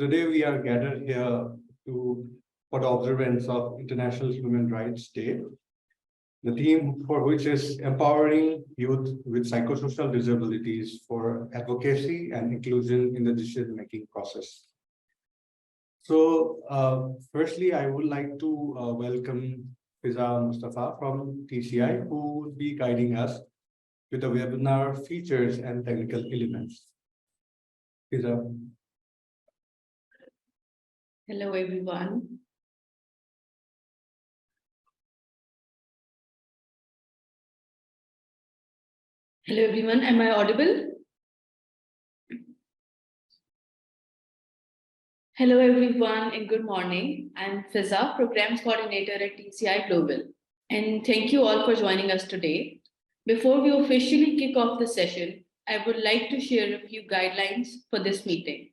today we are gathered here for the observance of International Human Rights Day, the theme for which is empowering youth with psychosocial disabilities for advocacy and inclusion in the decision-making process. So firstly, I would like to welcome Fiza Mustafa from TCI, who will be guiding us with the webinar features and technical elements. Fiza. Hello, everyone. Hello, everyone. Am I audible? Hello, everyone, and good morning. I'm Fiza, Programs Coordinator at TCI-Global. And thank you all for joining us today. Before we officially kick off the session, I would like to share a few guidelines for this meeting.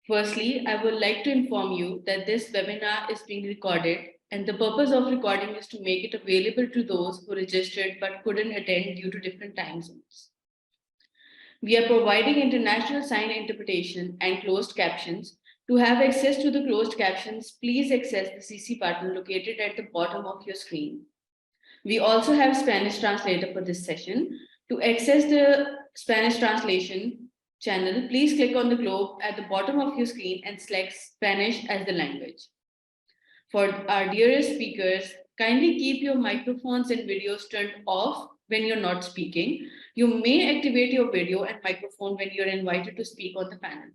Firstly, I would like to inform you that this webinar is being recorded, and the purpose of recording is to make it available to those who registered but couldn't attend due to different time zones. We are providing international sign interpretation and closed captions. To have access to the closed captions, please access the CC button located at the bottom of your screen. We also have Spanish translator for this session. To access the Spanish translation channel, please click on the globe at the bottom of your screen and select Spanish as the language. For our dearest speakers, kindly keep your microphones and videos turned off when you're not speaking. You may activate your video and microphone when you're invited to speak on the panel.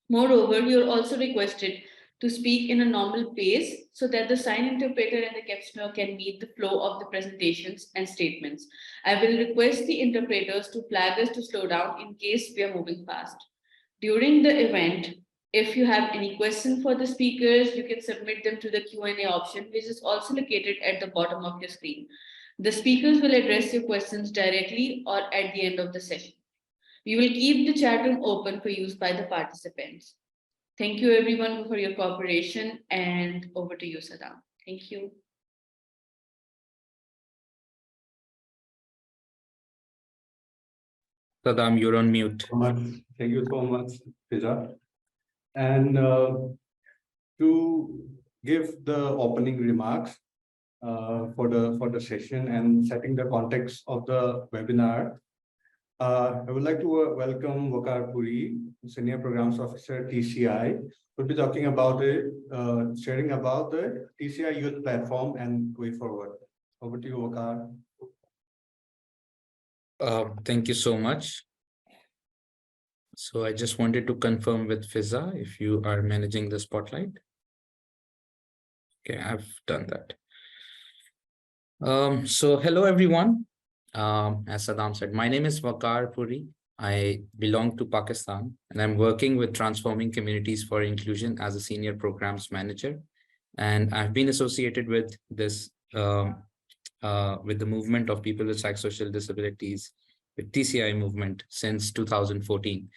Moreover, you're also requested to speak in a normal pace so that the sign interpreter and the captioner can meet the flow of the presentations and statements. I will request the interpreters to flag us to slow down in case we are moving fast. During the event, if you have any questions for the speakers, you can submit them to the Q&A option, which is also located at the bottom of your screen. The speakers will address your questions directly or at the end of the session. We will keep the chat room open for use by the participants. Thank you everyone for your cooperation, and over to you, Saddam. Thank you. Saddam, you're on mute. Thank you so much, Fiza. And to give the opening remarks for the session and setting the context of the webinar, I would like to welcome Waqar Puri, Senior Programs Officer, TCI, who will be talking about sharing about the TCI Youth Platform and way forward. Over to you, Waqar. Thank you so much. So I just wanted to confirm with Fiza if you are managing the spotlight. Okay, I've done that. So hello, everyone. As Saddam said, my name is Waqar Puri. I belong to Pakistan, and I'm working with Transforming Communities for Inclusion as a Senior Programs Manager. And I've been associated with this, with the movement of people with psychosocial disabilities, with TCI movement since 2014.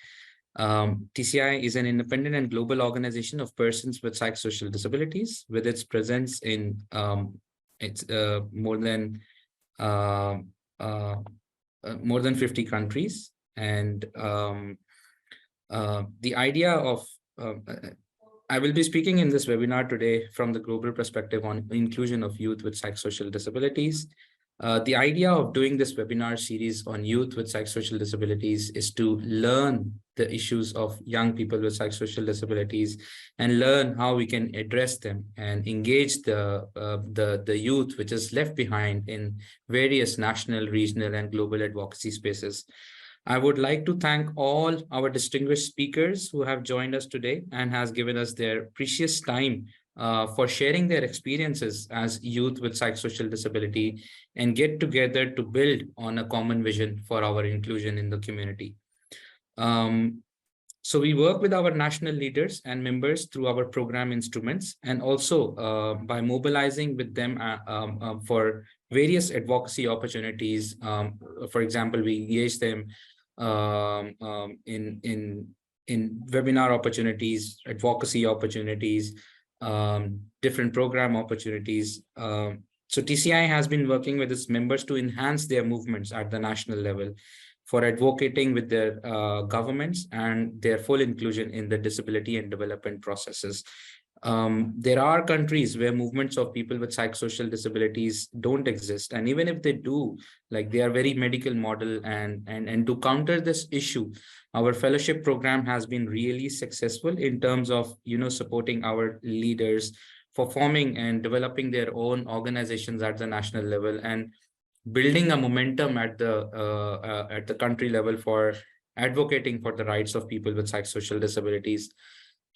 TCI is an independent and global organization of persons with psychosocial disabilities, with its presence in more than 50 countries. And the idea of I will be speaking in this webinar today from the global perspective on inclusion of youth with psychosocial disabilities. The idea of doing this webinar series on youth with psychosocial disabilities is to learn the issues of young people with psychosocial disabilities and learn how we can address them and engage the youth which is left behind in various national, regional, and global advocacy spaces. I would like to thank all our distinguished speakers who have joined us today and has given us their precious time for sharing their experiences as youth with psychosocial disability and get together to build on a common vision for our inclusion in the community. So we work with our national leaders and members through our program instruments, and also by mobilizing with them for various advocacy opportunities. For example, we engage them in webinar opportunities, advocacy opportunities, different program opportunities. So TCI has been working with its members to enhance their movements at the national level. for advocating with their governments and their full inclusion in the disability and development processes. There are countries where movements of people with psychosocial disabilities don't exist. And even if they do, like they are very medical model, and to counter this issue, our fellowship program has been really successful in terms of, supporting our leaders for forming and developing their own organizations at the national level and building a momentum at the country level for advocating for the rights of people with psychosocial disabilities.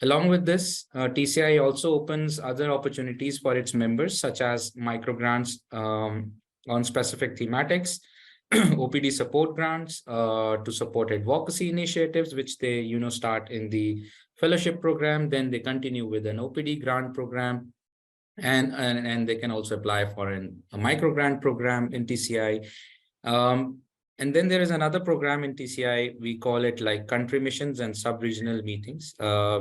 Along with this, TCI also opens other opportunities for its members, such as microgrants on specific thematics, OPD support grants to support advocacy initiatives, which they start in the fellowship program. Then they continue with an OPD grant program, and they can also apply for a micro grant program in TCI. And then there is another program in TCI, we call it like country missions and sub-regional meetings.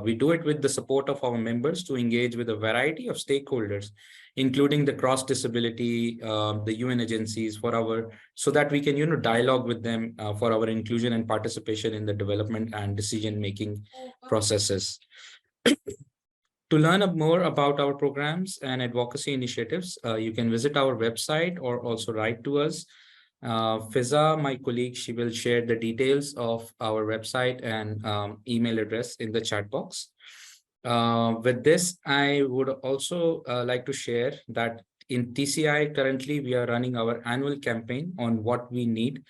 We do it with the support of our members to engage with a variety of stakeholders, including the cross-disability, the UN agencies so that we can, dialogue with them for our inclusion and participation in the development and decision-making processes. To learn more about our programs and advocacy initiatives, you can visit our website or also write to us. Fiza, my colleague, she will share the details of our website and email address in the chat box. With this, I would also like to share that in TCI, currently, we are running our annual campaign on what we need,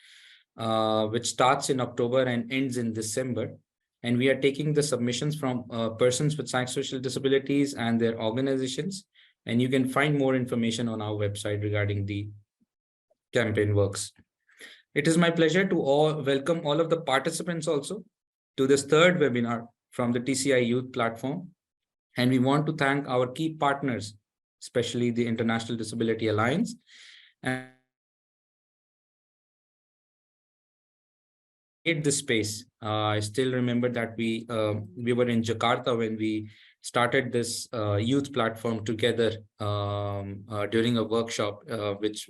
which starts in October and ends in December. And we are taking the submissions from persons with psychosocial disabilities and their organizations. And you can find more information on our website regarding the campaign works. It is my pleasure to welcome all of the participants also to this third webinar from the TCI Youth Platform. And we want to thank our key partners, especially the International Disability Alliance. And this space. I still remember that we were in Jakarta when we started this youth platform together during a workshop, which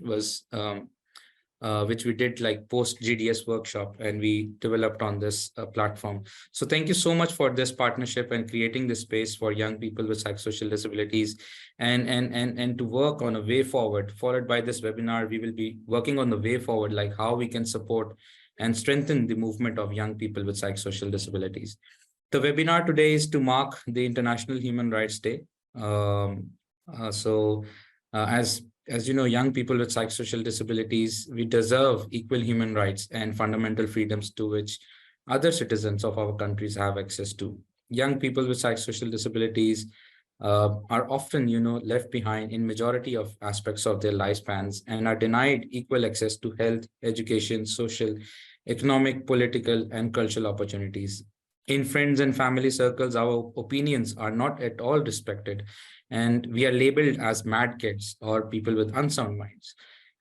we did like post GDS workshop, and we developed on this platform. So thank you so much for this partnership and creating this space for young people with psychosocial disabilities, and to work on a way forward. Followed by this webinar, we will be working on the way forward, like how we can support and strengthen the movement of young people with psychosocial disabilities. The webinar today is to mark the International Human Rights Day. As you know, young people with psychosocial disabilities, we deserve equal human rights and fundamental freedoms to which other citizens of our countries have access to. Young people with psychosocial disabilities are often, left behind in majority of aspects of their lifespans and are denied equal access to health, education, social, economic, political, and cultural opportunities. In friends and family circles, our opinions are not at all respected, and we are labeled as mad kids or people with unsound minds.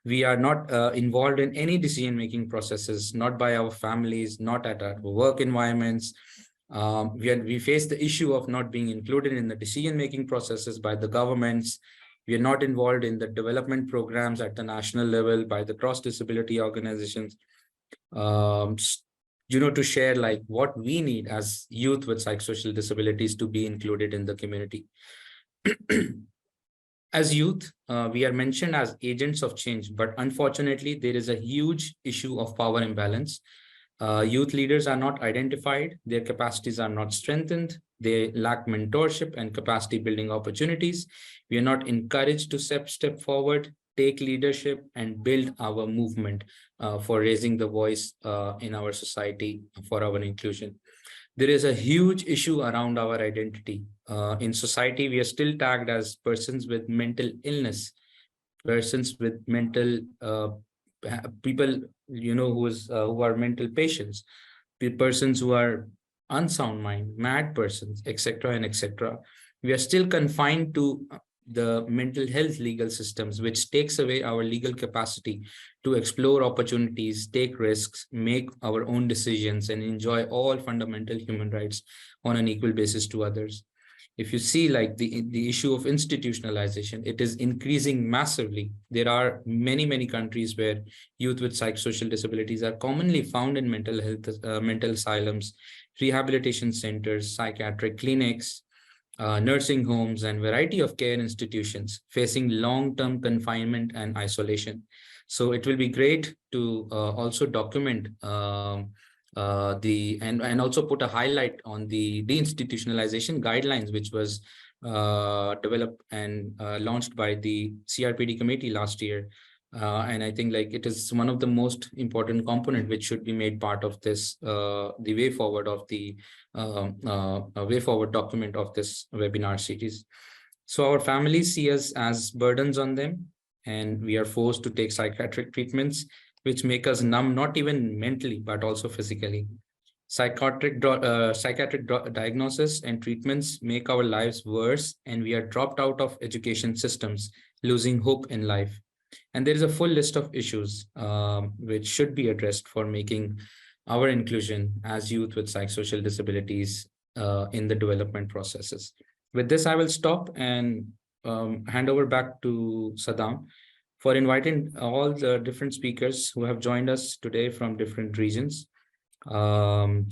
We are not involved in any decision-making processes, not by our families, not at our work environments. We face the issue of not being included in the decision-making processes by the governments. We are not involved in the development programs at the national level by the cross-disability organizations. To share like what we need as youth with psychosocial disabilities to be included in the community. As youth, we are mentioned as agents of change, but unfortunately, there is a huge issue of power imbalance. Youth leaders are not identified, their capacities are not strengthened, they lack mentorship and capacity building opportunities. We are not encouraged to step forward, take leadership, and build our movement for raising the voice in our society for our inclusion. There is a huge issue around our identity. In society, we are still tagged as persons with mental illness, persons with mental people, who are mental patients, persons who are unsound mind, mad persons, etc. and etc. We are still confined to the mental health legal systems, which takes away our legal capacity to explore opportunities, take risks, make our own decisions, and enjoy all fundamental human rights on an equal basis to others. if you see like the issue of institutionalization, it is increasing massively. There are many countries where youth with psychosocial disabilities are commonly found in mental health, mental asylums, rehabilitation centers, psychiatric clinics, nursing homes, and variety of care institutions facing long-term confinement and isolation. So it will be great to also document and also put a highlight on the deinstitutionalization guidelines, which was developed and launched by the CRPD committee last year. And I think like it is one of the most important component which should be made part of this, the way forward of the way forward document of this webinar series. So our families see us as burdens on them, and we are forced to take psychiatric treatments, which make us numb, not even mentally, but also physically. Psychiatric diagnosis and treatments make our lives worse, and we are dropped out of education systems, losing hope in life. And there is a full list of issues which should be addressed for making our inclusion as youth with psychosocial disabilities in the development processes. With this, I will stop and hand over back to Saddam for inviting all the different speakers who have joined us today from different regions. They will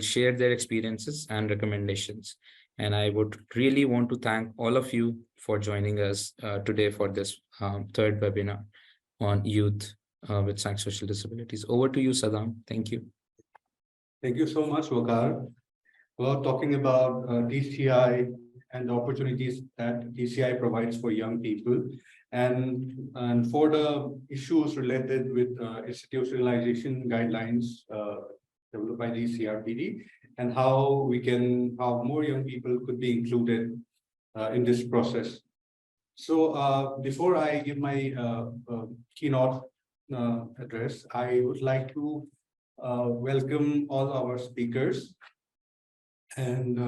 share their experiences and recommendations. And I would really want to thank all of you for joining us today for this third webinar on youth with psychosocial disabilities. Over to you, Saddam. Thank you. Thank you so much, Waqar. Well, talking about TCI and the opportunities that TCI provides for young people, and for the issues related with institutionalization guidelines developed by the CRPD, and how more young people could be included in this process. So before I give my keynote address, I would like to welcome all our speakers. And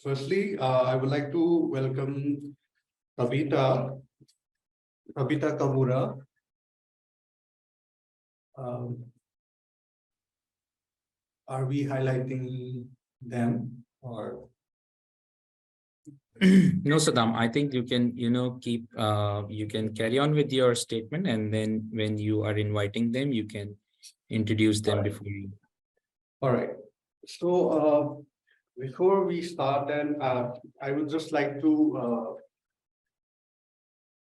firstly, I would like to welcome Tabitha Kamura. Are we highlighting them or? No, Saddam, I think you can, keep, you can carry on with your statement, and then when you are inviting them, you can introduce them before you. All right. So before we start, then I would just like to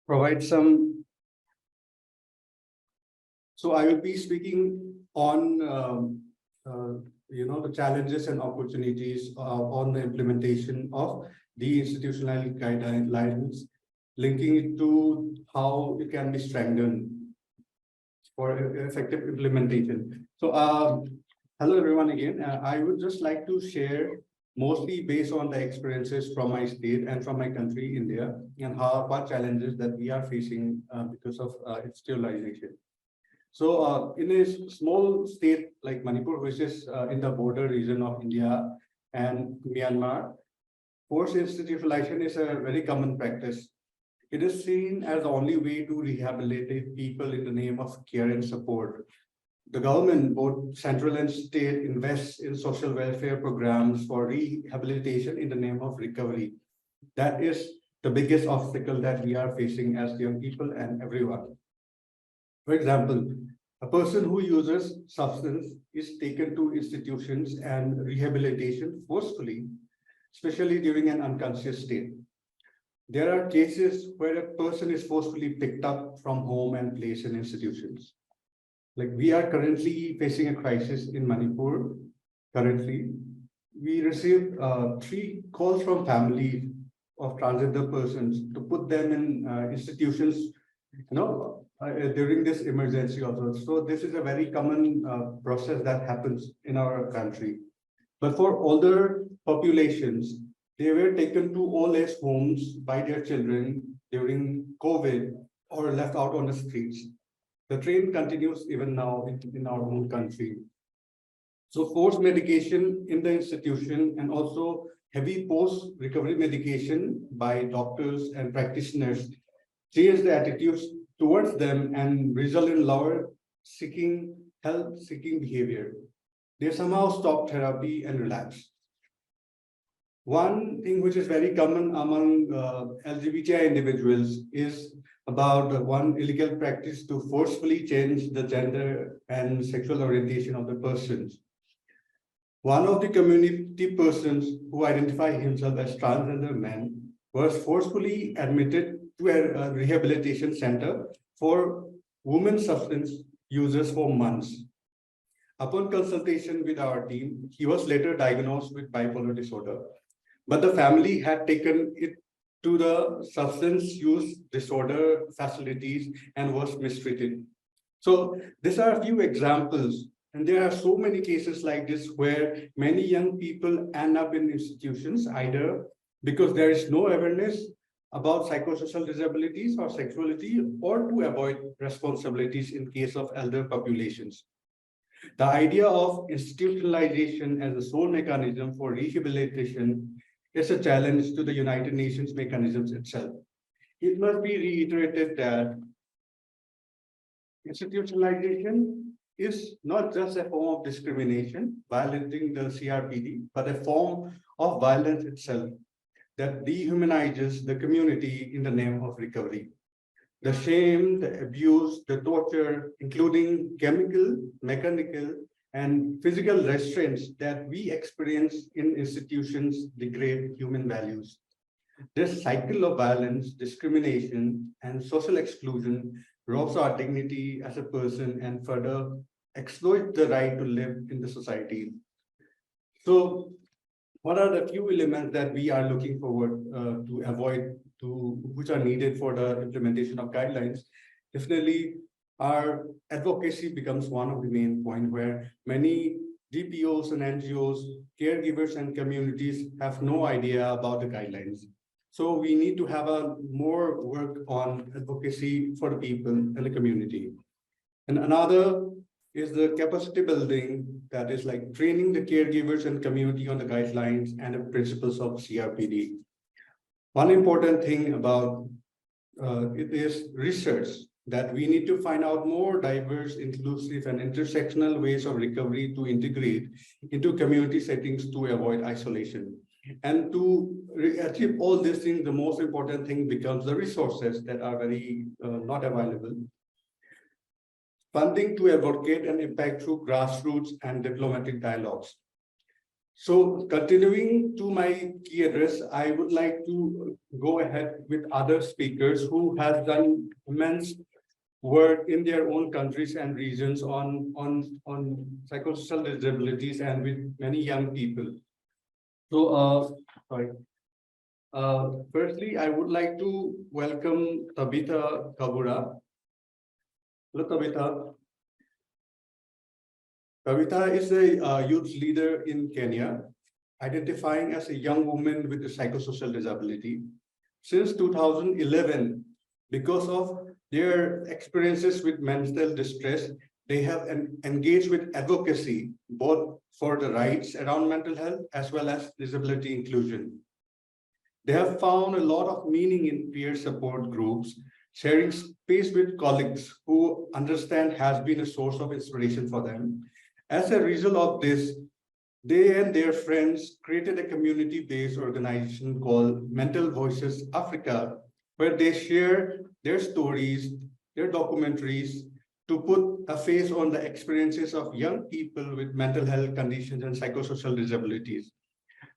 provide some. So I will be speaking on the challenges and opportunities on the implementation of the institutional guidelines, linking it to how it can be strengthened for effective implementation. So hello everyone again. I would just like to share mostly based on the experiences from my state and from my country, India, and what challenges that we are facing because of institutionalization. So in a small state like Manipur, which is in the border region of India and Myanmar, forced institutionalization is a very common practice. It is seen as the only way to rehabilitate people in the name of care and support. The government, both central and state, invests in social welfare programs for rehabilitation in the name of recovery. That is the biggest obstacle that we are facing as young people and everyone. For example, a person who uses substance is taken to institutions and rehabilitation forcefully, especially during an unconscious state. There are cases where a person is forcefully picked up from home and placed in institutions. Like we are currently facing a crisis in Manipur. Currently, we received 3 calls from families of transgender persons to put them in institutions, during this emergency also. So this is a very common process that happens in our country. But for older populations, they were taken to old age homes by their children during COVID or left out on the streets. The trend continues even now in our own country. So forced medication in the institution and also heavy post-recovery medication by doctors and practitioners change the attitudes towards them and result in lower help-seeking behavior. They somehow stop therapy and relapse. One thing which is very common among LGBTI individuals is about one illegal practice to forcefully change the gender and sexual orientation of the persons. One of the community persons who identify himself as transgender man was forcefully admitted to a rehabilitation center for women substance users for months. Upon consultation with our team, he was later diagnosed with bipolar disorder, but the family had taken it to the substance use disorder facilities and was mistreated. So these are a few examples, and there are so many cases like this where many young people end up in institutions either because there is no awareness about psychosocial disabilities or sexuality, or to avoid responsibilities in case of elder populations. The idea of institutionalization as a sole mechanism for rehabilitation is a challenge to the United Nations mechanisms itself. It must be reiterated that institutionalization is not just a form of discrimination violating the CRPD, but a form of violence itself that dehumanizes the community in the name of recovery. The shame, the abuse, the torture, including chemical, mechanical, and physical restraints that we experience in institutions degrade human values. This cycle of violence, discrimination, and social exclusion robs our dignity as a person and further exploits the right to live in the society. So, what are the few elements that we are looking forward to avoid, which are needed for the implementation of guidelines? Definitely, our advocacy becomes one of the main points where many DPOs and NGOs, caregivers and communities have no idea about the guidelines. So we need to have a more work on advocacy for the people and the community. And another is the capacity building, that is like training the caregivers and community on the guidelines and the principles of CRPD. One important thing about it is research, that we need to find out more diverse, inclusive, and intersectional ways of recovery to integrate into community settings to avoid isolation. And to achieve all these things, the most important thing becomes the resources that are very not available. Funding to advocate and impact through grassroots and diplomatic dialogues. So continuing to my key address, I would like to go ahead with other speakers who have done immense work in their own countries and regions on psychosocial disabilities and with many young people. So, firstly, I would like to welcome Tabitha Kabura. Hello, Tabitha. Tabitha is a youth leader in Kenya, identifying as a young woman with a psychosocial disability. Since 2011, because of their experiences with mental distress, they have engaged with advocacy, both for the rights around mental health as well as disability inclusion. They have found a lot of meaning in peer support groups, sharing space with colleagues who understand has been a source of inspiration for them. As a result of this, they and their friends created a community-based organization called Mental Voices Africa, where they share their stories, their documentaries, to put a face on the experiences of young people with mental health conditions and psychosocial disabilities.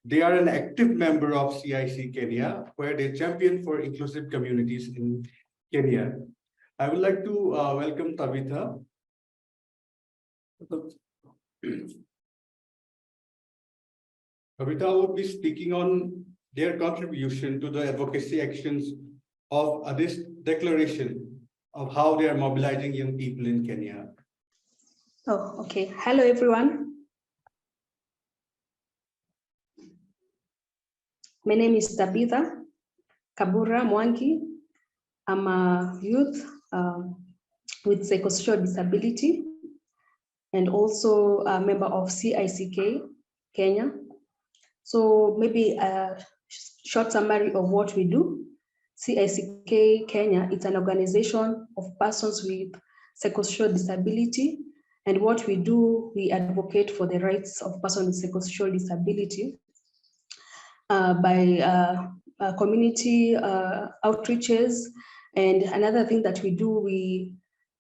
They are an active member of CIC Kenya, where they champion for inclusive communities in Kenya. I would like to welcome Tabitha. Tabitha would be speaking on their contribution to the advocacy actions of this declaration of how they are mobilizing young people in Kenya. Oh, okay. Hello, everyone. My name is Tabitha Kabura Mwangi. I'm a youth with psychosocial disability and also a member of CICK Kenya. So maybe a short summary of what we do. CICK Kenya is an organization of persons with psychosocial disability. And what we do, we advocate for the rights of persons with psychosocial disability. by community outreaches. And another thing that we do, we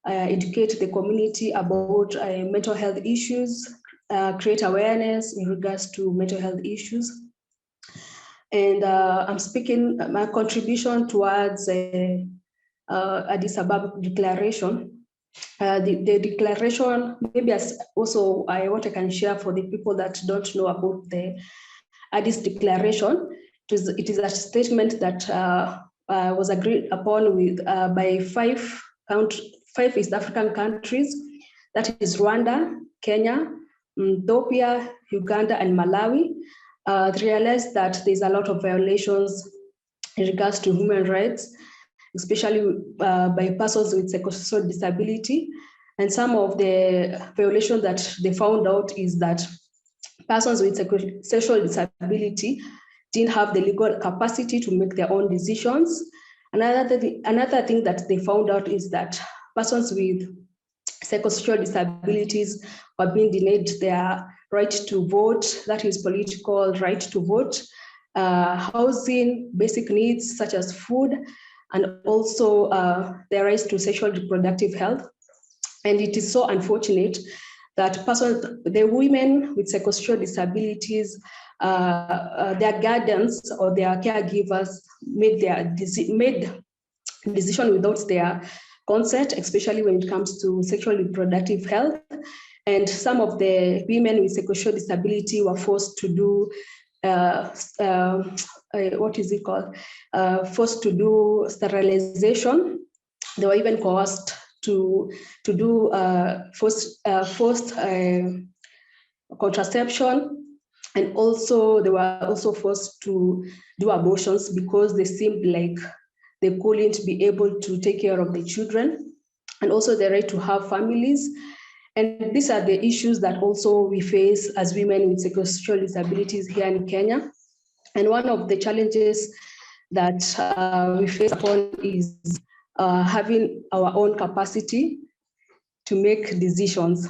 educate the community about mental health issues, create awareness in regards to mental health issues. And I'm speaking my contribution towards Addis Ababa Declaration. The declaration, maybe as also what I can share for the people that don't know about the Addis Declaration. It is a statement that was agreed upon with by five East African countries, that is Rwanda, Kenya, Ethiopia, Uganda, and Malawi. They realized that there's a lot of violations in regards to human rights, especially by persons with psychosocial disability. And some of the violations that they found out is that persons with psychosocial disability didn't have the legal capacity to make their own decisions. Another thing that they found out is that persons with psychosocial disabilities are being denied their right to vote, that is political right to vote, housing, basic needs such as food, and also their rights to sexual reproductive health. And it is so unfortunate that the women with psychosocial disabilities, their guardians or their caregivers made decision without their consent, especially when it comes to sexual reproductive health. And some of the women with psychosocial disability were forced to do forced to do sterilization. They were even coerced to do forced contraception, and also they were also forced to do abortions because they seemed like they couldn't be able to take care of the children, and also the right to have families. And these are the issues that also we face as women with psychosocial disabilities here in Kenya. And one of the challenges that we face upon is having our own capacity to make decisions.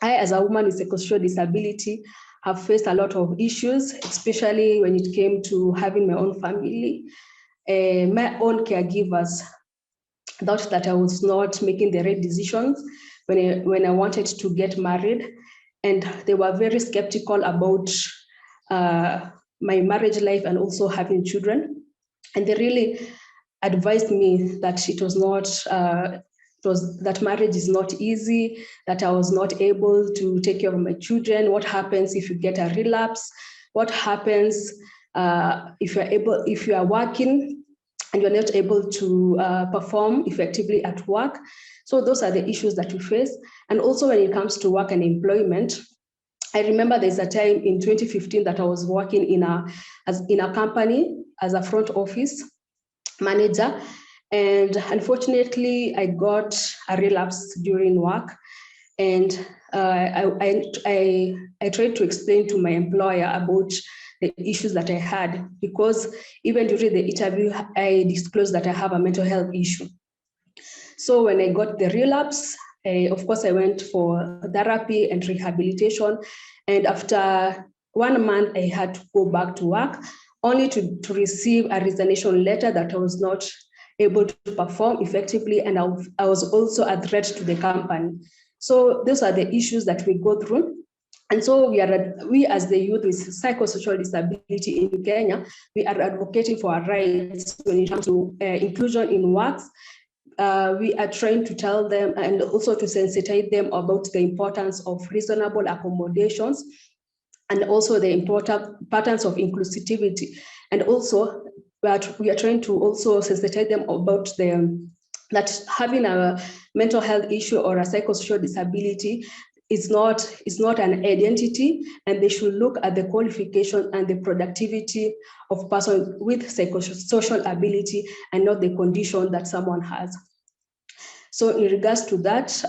I, as a woman with psychosocial disability, have faced a lot of issues, especially when it came to having my own family. My own caregivers thought that I was not making the right decisions when I wanted to get married, and they were very skeptical about my marriage life and also having children. And they really advised me that it was not, that marriage is not easy, that I was not able to take care of my children. What happens if you get a relapse? What happens if you are working and you're not able to perform effectively at work? So those are the issues that we face. And also when it comes to work and employment, I remember there's a time in 2015 that I was working in a company as a front office manager. And unfortunately, I got a relapse during work. And I tried to explain to my employer about the issues that I had, because even during the interview, I disclosed that I have a mental health issue. So when I got the relapse, of course, I went for therapy and rehabilitation. And after 1 month, I had to go back to work, only to receive a resignation letter that I was not able to perform effectively. And I was also a threat to the company. So those are the issues that we go through. And so we as the youth with psychosocial disability in Kenya, we are advocating for our rights when it comes to inclusion in works. We are trying to tell them and also to sensitize them about the importance of reasonable accommodations and also the important patterns of inclusivity. And also we are trying to also sensitize them about that having a mental health issue or a psychosocial disability is not an identity, and they should look at the qualification and the productivity of person with psychosocial ability and not the condition that someone has. So in regards to that,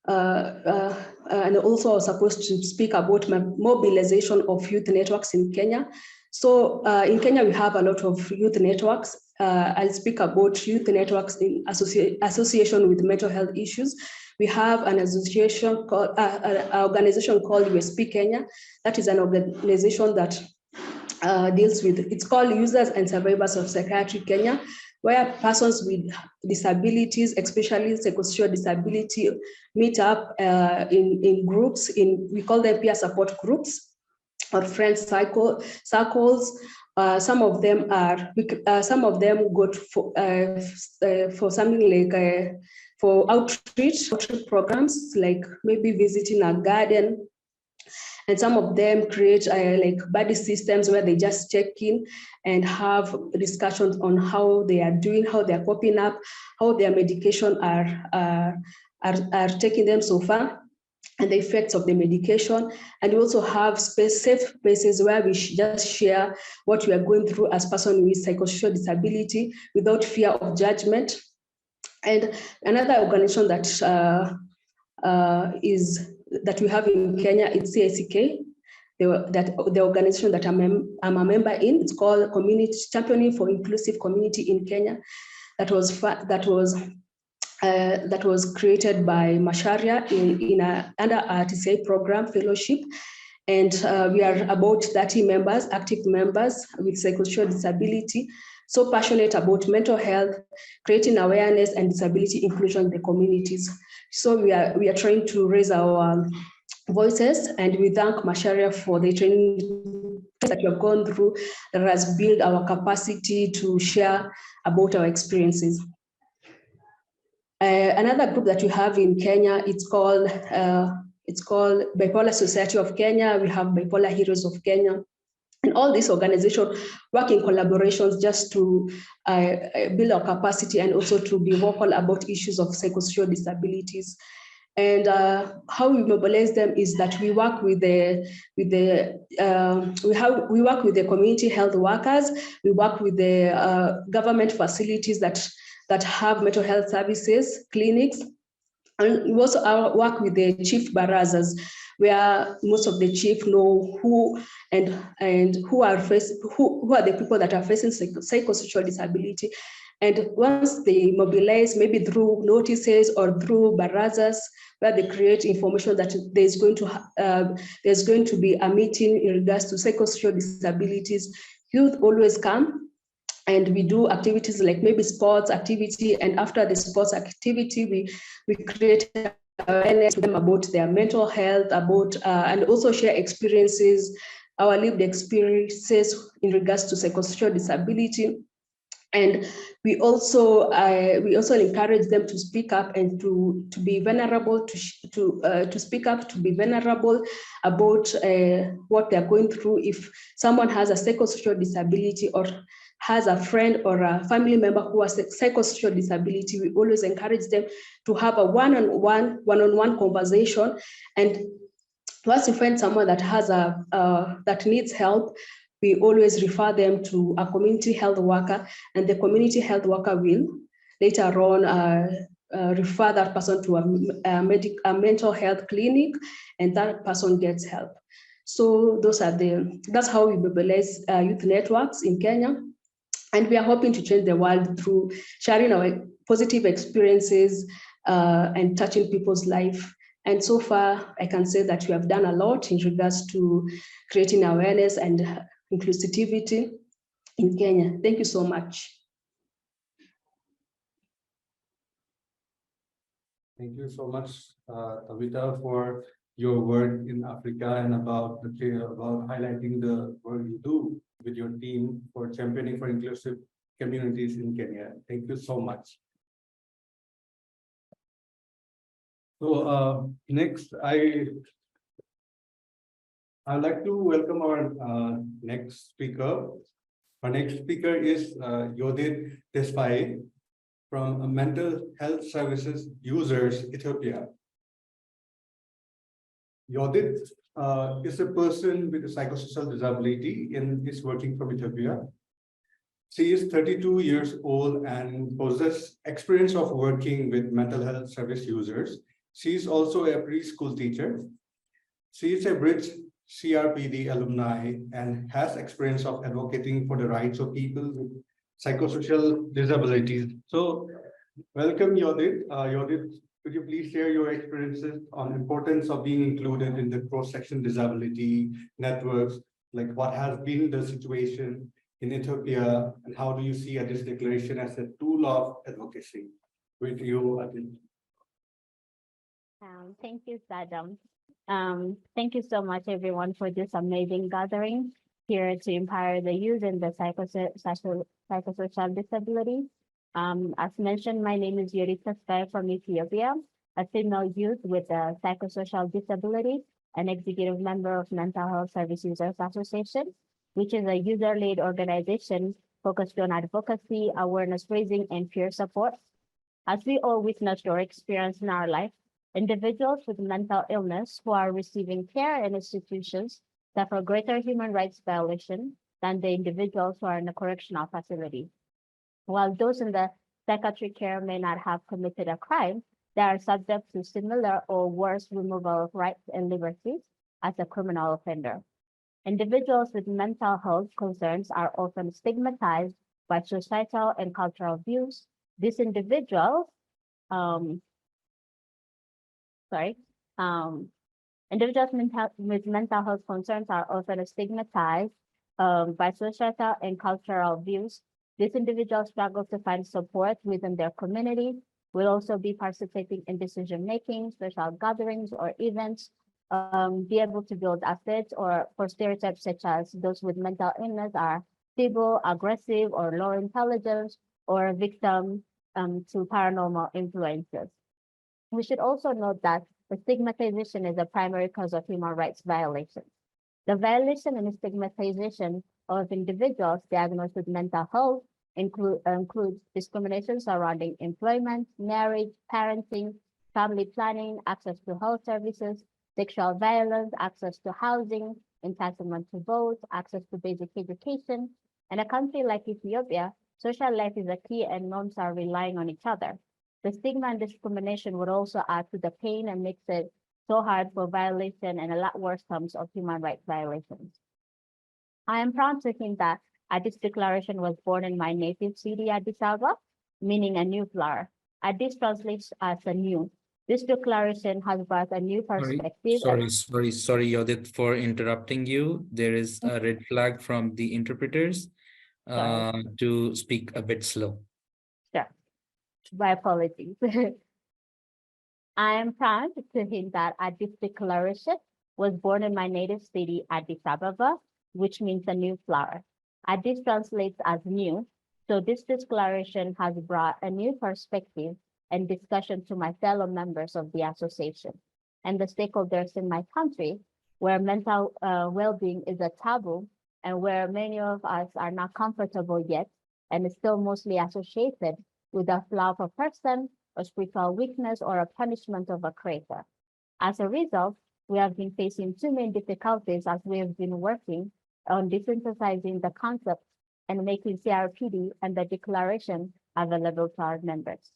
and also I was supposed to speak about my mobilization of youth networks in Kenya. So in Kenya, we have a lot of youth networks. I'll speak about youth networks in association with mental health issues. We have an association called, an organization called USP Kenya. That is an organization that deals with, it's called Users and Survivors of Psychiatry Kenya, where persons with disabilities, especially psychosocial disability, meet up in groups, we call them peer support groups or friends circles. Some of them go for something like for outreach programs, like maybe visiting a garden. And some of them create like buddy systems where they just check in and have discussions on how they are doing, how they are coping up, how their medication are taking them so far, and the effects of the medication. And we also have safe spaces where we just share what we are going through as person with psychosocial disability without fear of judgment. And another organization that we have in Kenya is CICK, the organization that I'm a member in. It's called Community Championing for Inclusive Community in Kenya. That was created by Masharia under a TCI program fellowship. And we are about 30 members, active members with psychosocial disability, so passionate about mental health, creating awareness and disability inclusion in the communities. So we are trying to raise our voices, and we thank Masharia for the training that we have gone through that has built our capacity to share about our experiences. Another group that we have in Kenya, it's called Bipolar Society of Kenya. We have Bipolar Heroes of Kenya. And all these organizations work in collaborations just to build our capacity and also to be vocal about issues of psychosocial disabilities. And how we mobilize them is that we work with the community health workers. We work with the government facilities that have mental health services, clinics. And we also work with the chief barazas, where most of the chief know who who are the people that are facing psychosocial disability. And once they mobilize, maybe through notices or through barazas, where they create information that there's going to be a meeting in regards to psychosocial disabilities, youth always come. And we do activities like maybe sports activity, and after the sports activity, we create awareness to them about their mental health, and also share experiences, our lived experiences in regards to psychosocial disability. And we also encourage them to speak up and to be vulnerable, to speak up, to be vulnerable about what they're going through. If someone has a psychosocial disability or has a friend or a family member who has a psychosocial disability, we always encourage them to have a one-on-one conversation. And once you find someone that has that needs help, we always refer them to a community health worker, and the community health worker will later on refer that person to a mental health clinic, and that person gets help. So that's how we mobilize youth networks in Kenya. And we are hoping to change the world through sharing our positive experiences and touching people's life. And so far, I can say that we have done a lot in regards to creating awareness and inclusivity in Kenya. Thank you so much. Thank you so much, Tavita, for your work in Africa and about highlighting the work you do with your team for championing for inclusive communities in Kenya. Thank you so much. So next, I'd like to welcome our next speaker. Our next speaker is Yodit Despai from Mental Health Services Users, Ethiopia. Yodit is a person with a psychosocial disability and is working from Ethiopia. She is 32 years old and possesses experience of working with mental health service users. She is also a preschool teacher. She is a Bridge CRPD alumni and has experience of advocating for the rights of people with psychosocial disabilities. So welcome, Yodit. Yodit Could you please share your experiences on importance of being included in the cross-section disability networks? Like what has been the situation in Ethiopia, and how do you see this declaration as a tool of advocacy? With you, Adil. Thank you, Sadam. Thank you so much, everyone, for this amazing gathering here to empower the youth in the psychosocial disabilities. As mentioned, my name is Yorita Sky from Ethiopia, a female youth with psychosocial disabilities, an executive member of Mental Health Service Users Association, which is a user-led organization focused on advocacy, awareness raising, and peer support. As we all witnessed or experienced in our life, individuals with mental illness who are receiving care in institutions suffer greater human rights violation than the individuals who are in a correctional facility. While those in the psychiatric care may not have committed a crime, they are subject to similar or worse removal of rights and liberties as a criminal offender. Individuals with mental health concerns are often stigmatized by societal and cultural views. These individuals, individuals with mental health concerns are often stigmatized by societal and cultural views. These individuals struggle to find support within their community, will also be participating in decision-making, social gatherings or events, be able to build assets, or for stereotypes such as those with mental illness are feeble, aggressive, or low intelligence, or a victim to paranormal influences. We should also note that the stigmatization is a primary cause of human rights violations. The violation and stigmatization of individuals diagnosed with mental health includes discrimination surrounding employment, marriage, parenting, family planning, access to health services, sexual violence, access to housing, entitlement to vote, access to basic education. In a country like Ethiopia, social life is a key and norms are relying on each other. The stigma and discrimination would also add to the pain and makes it so hard for violation and a lot worse terms of human rights violations. I am proud to hint that Addis Declaration was born in my native city, Addis Ababa, meaning a new flower. Addis translates as a new. This declaration has brought a new perspective. Sorry, Yodit, for interrupting you. There is a red flag from the interpreters to speak a bit slow. Sure. My apologies. I am proud to hint that Addis Declaration was born in my native city, Addis Ababa, which means a new flower. Addis translates as new, so this declaration has brought a new perspective and discussion to my fellow members of the association and the stakeholders in my country, where mental well-being is a taboo and where many of us are not comfortable yet and is still mostly associated with a flaw of a person, a spiritual weakness, or a punishment of a creator. As a result, we have been facing too many difficulties as we have been working on desynthesizing the concept and making CRPD and the declaration available to our members.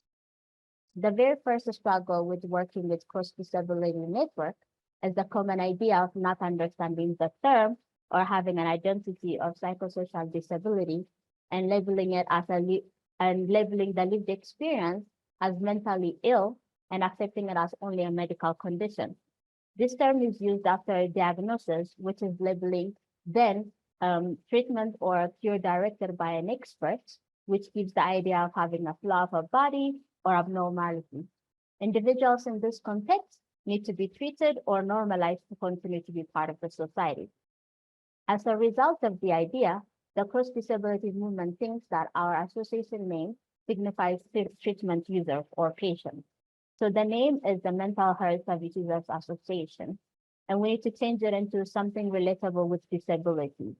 The very first struggle with working with cross-disability network is the common idea of not understanding the term or having an identity of psychosocial disability and labeling it as labeling the lived experience as mentally ill and accepting it as only a medical condition. This term is used after a diagnosis, which is labeling, then treatment or a cure directed by an expert, which gives the idea of having a flaw of a body or abnormality. Individuals in this context need to be treated or normalized to continue to be part of the society. As a result of the idea, the cross-disability movement thinks that our association name signifies treatment user or patient. So the name is the Mental Health Service Users Association, and we need to change it into something relatable with disability.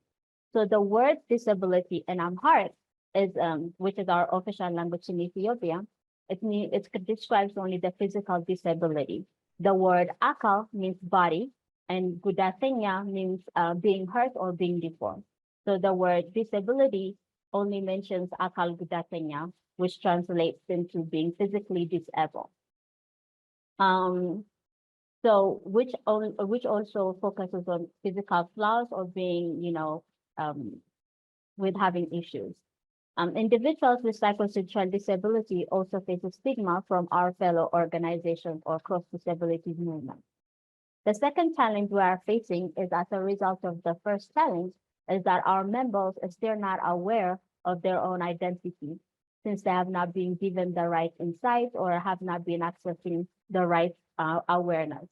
So the word disability in Amharic is, which is our official language in Ethiopia, it describes only the physical disability. The word akal means body, and gudatenya means being hurt or being deformed. So the word disability only mentions akal gudatenya, which translates into being physically disabled. So which also focuses on physical flaws or being, with having issues. Individuals with psychosocial disability also face a stigma from our fellow organizations or cross-disabilities movement. The second challenge we are facing is as a result of the first challenge is that our members are still not aware of their own identity since they have not been given the right insight or have not been accessing the right awareness.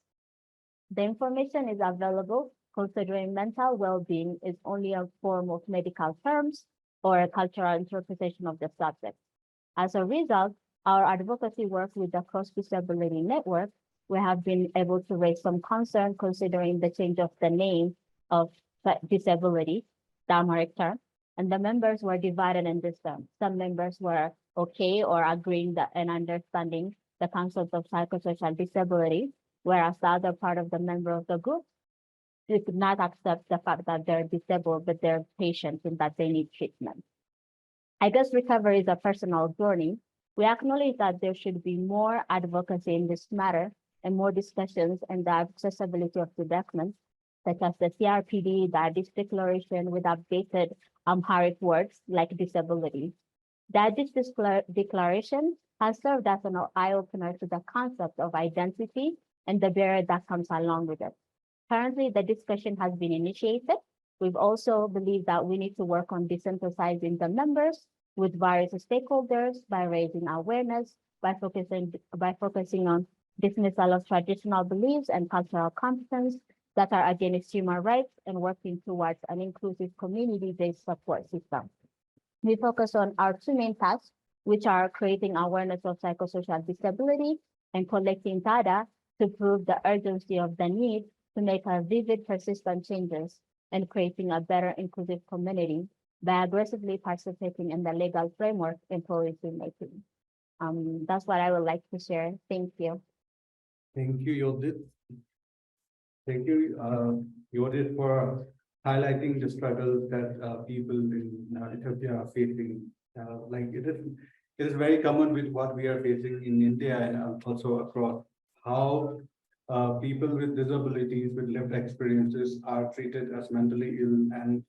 The information is available considering mental well-being is only a form of medical terms or a cultural interpretation of the subject. As a result, our advocacy work with the Cross Disability Network, we have been able to raise some concern considering the change of the name of disability, the Amharic term, and the members were divided in this term. Some members were okay or agreeing that and understanding the concept of psychosocial disability, whereas the other part of the member of the group they could not accept the fact that they're disabled, but they're patients and that they need treatment. I guess recovery is a personal journey. We acknowledge that there should be more advocacy in this matter and more discussions and the accessibility of the documents, such as the CRPD, the Addis Declaration with updated Amharic words like disability. The Addis Declaration has served as an eye-opener to the concept of identity and the barrier that comes along with it. Currently, the discussion has been initiated. We've also believed that we need to work on desensitizing the members with various stakeholders by raising awareness, by focusing on dismissal of traditional beliefs and cultural competence that are against human rights and working towards an inclusive community-based support system. We focus on our two main tasks, which are creating awareness of psychosocial disability and collecting data to prove the urgency of the need to make a vivid, persistent changes and creating a better inclusive community by aggressively participating in the legal framework and policy making. That's what I would like to share. Thank you. Thank you, Yodit. Thank you, Yodit, for highlighting the struggles that people in Ethiopia are facing. Like it is very common with what we are facing in India and also across how people with disabilities with lived experiences are treated as mentally ill and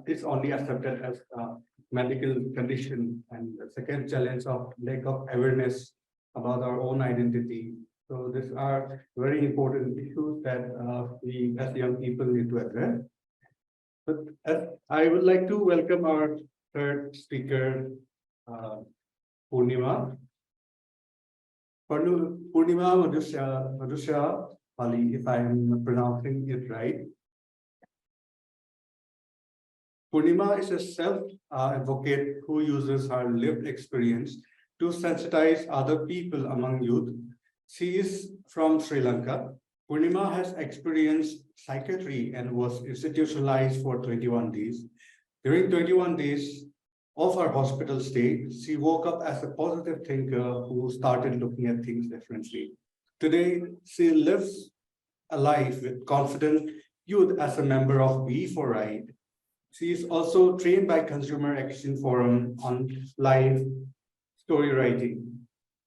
it's only accepted as a medical condition. And the second challenge of lack of awareness about our own identity. So these are very important issues that we as young people need to address. But I would like to welcome our third speaker, Purnima. Purnima Madhusya Pali, if I am pronouncing it right. Purnima is a self-advocate who uses her lived experience to sensitize other people among youth. She is from Sri Lanka. Purnima has experienced psychiatry and was institutionalized for 21 days. During 21 days of her hospital stay, she woke up as a positive thinker who started looking at things differently. Today, she lives a life with confident youth as a member of B4I. She is also trained by Consumer Action Forum on live story writing.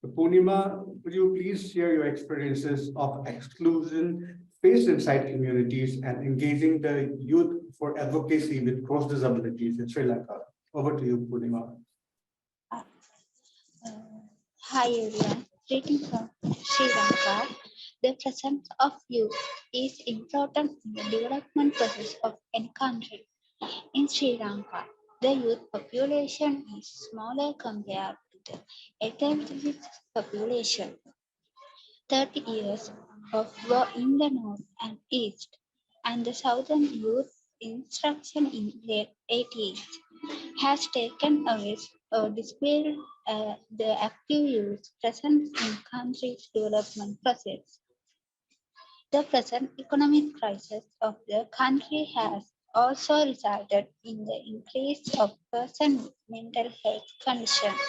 Purnima, would you please share your experiences of exclusion faced inside communities and engaging the youth for advocacy with cross disabilities in Sri Lanka? Over to you, Purnima. Hi everyone, greetings from Sri Lanka. The presence of youth is important in the development process of any country. In Sri Lanka, the youth population is smaller compared to the adult population. 30 years of war in the north and east, and the southern youth instruction in late 80s has taken away or dispelled the active youth present in country's development process. The present economic crisis of the country has also resulted in the increase of persons with mental health conditions.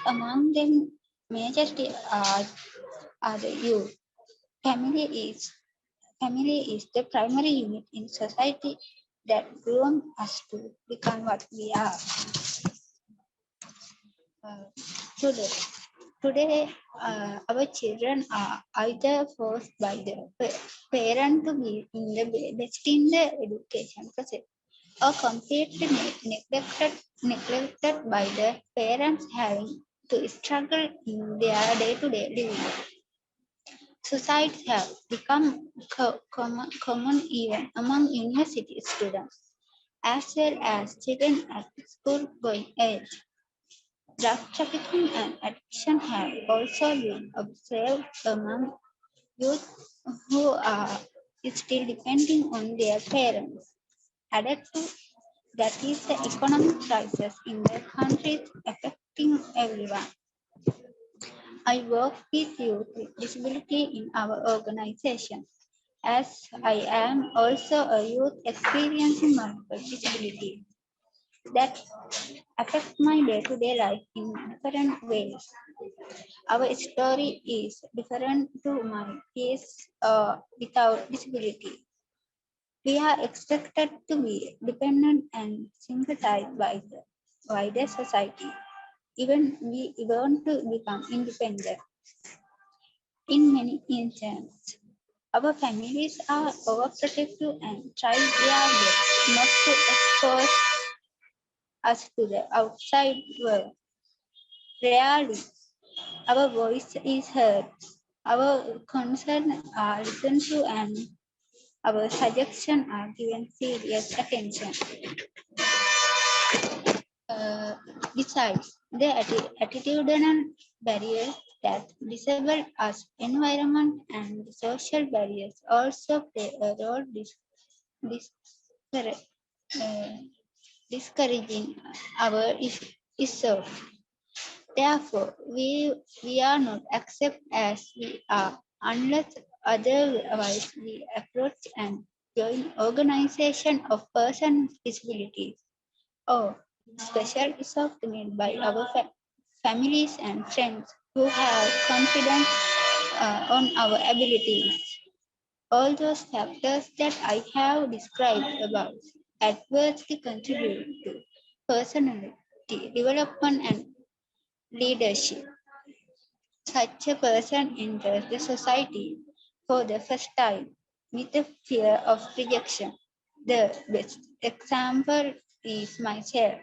Among them, majority are the youth. Family is the primary unit in society that grown us to become what we are. Today, our children are either forced by the parent to be in the best in the education process or completely neglected by the parents having to struggle in their day-to-day living. Suicides have become common even among university students, as well as children at school-going age. Drug trafficking and addiction have also been observed among youth who are still depending on their parents. Added to that is the economic crisis in the country affecting everyone. I work with youth with disability in our organization, as I am also a youth experiencing multiple disabilities that affect my day-to-day life in different ways. Our story is different to my peers without disability. We are expected to be dependent and sympathized by the wider society. Even we want to become independent. In many instances, our families are overprotective and try their best not to expose us to the outside world. Rarely, our voice is heard, our concerns are listened to, and our suggestions are given serious attention. Uh, Besides, the attitudinal barriers that disable us, environment and social barriers also play a role discour- uh, discouraging our issue. Therefore, we are not accepted as we are unless otherwise we approach and join organization of persons with disabilities or special resource made by our families and friends who have confidence on our abilities. All those factors that I have described above adversely contribute to personality development and leadership. Such a person enters the society for the first time with a fear of rejection. The best example is myself.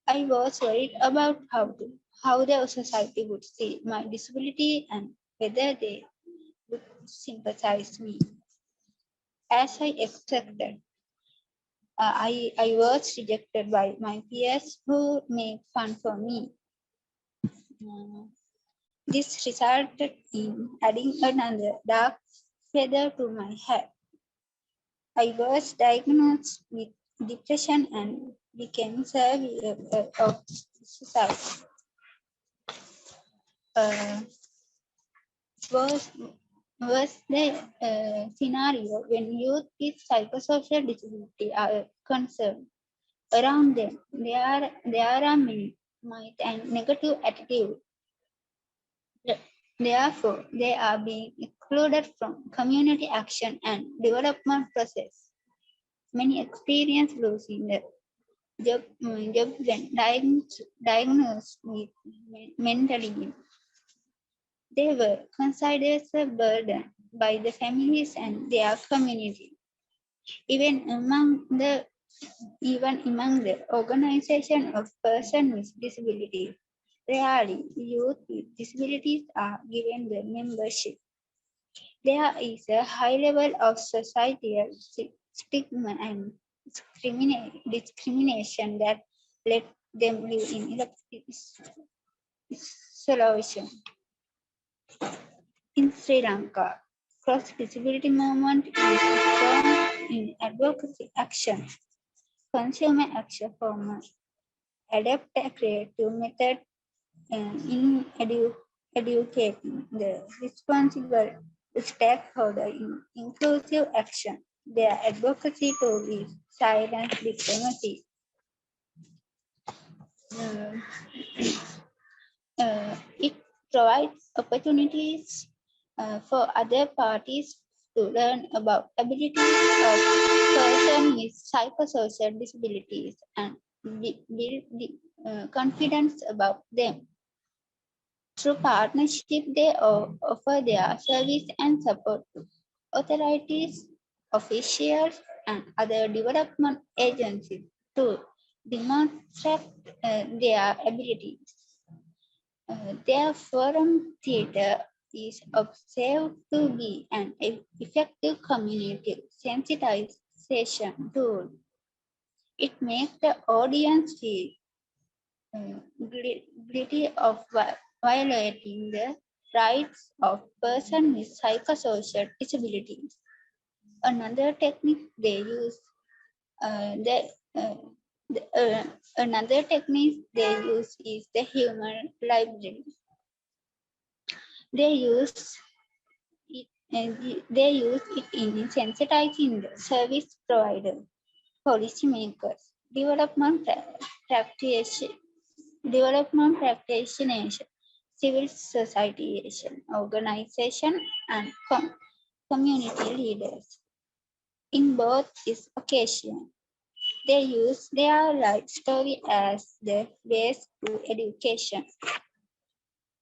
I was worried about how the society would see my disability and whether they would sympathize me. As I expected, I was rejected by my peers who made fun for me. Uh, This resulted in adding another dark feather to my hat. I was diagnosed with depression and became survivor of suicide. Uh, was was the scenario when youth with psychosocial disability are concerned. Around them, there are many might and negative attitudes. Therefore, they are being excluded from community action and development process. Many experience losing the job when diagnosed with mentally ill. They were considered a burden by the families and their community. Even among the organization of persons with disabilities, rarely youth with disabilities are given the membership. There is a high level of societal stigma and discrimination that let them live in isolation. In Sri Lanka, cross-disability movement is strong in advocacy action, consumer action formers, adapt a creative method in educating the responsible stakeholder in inclusive action. Their advocacy tool is silence diplomacy. Uh, it provides opportunities for other parties to learn about abilities of persons with psychosocial disabilities and build confidence about them. Through partnership, they offer their service and support to authorities, officials, and other development agencies to demonstrate their abilities. Their forum theater is observed to be an effective community sensitization tool. It makes the audience feel guilty of violating the rights of persons with psychosocial disabilities. Another technique they use, another technique they use is the human library. They use it in sensitizing the service provider, policymakers, development practitioners, civil society organization, and community leaders. In both these occasions, they use their life story as the base to education.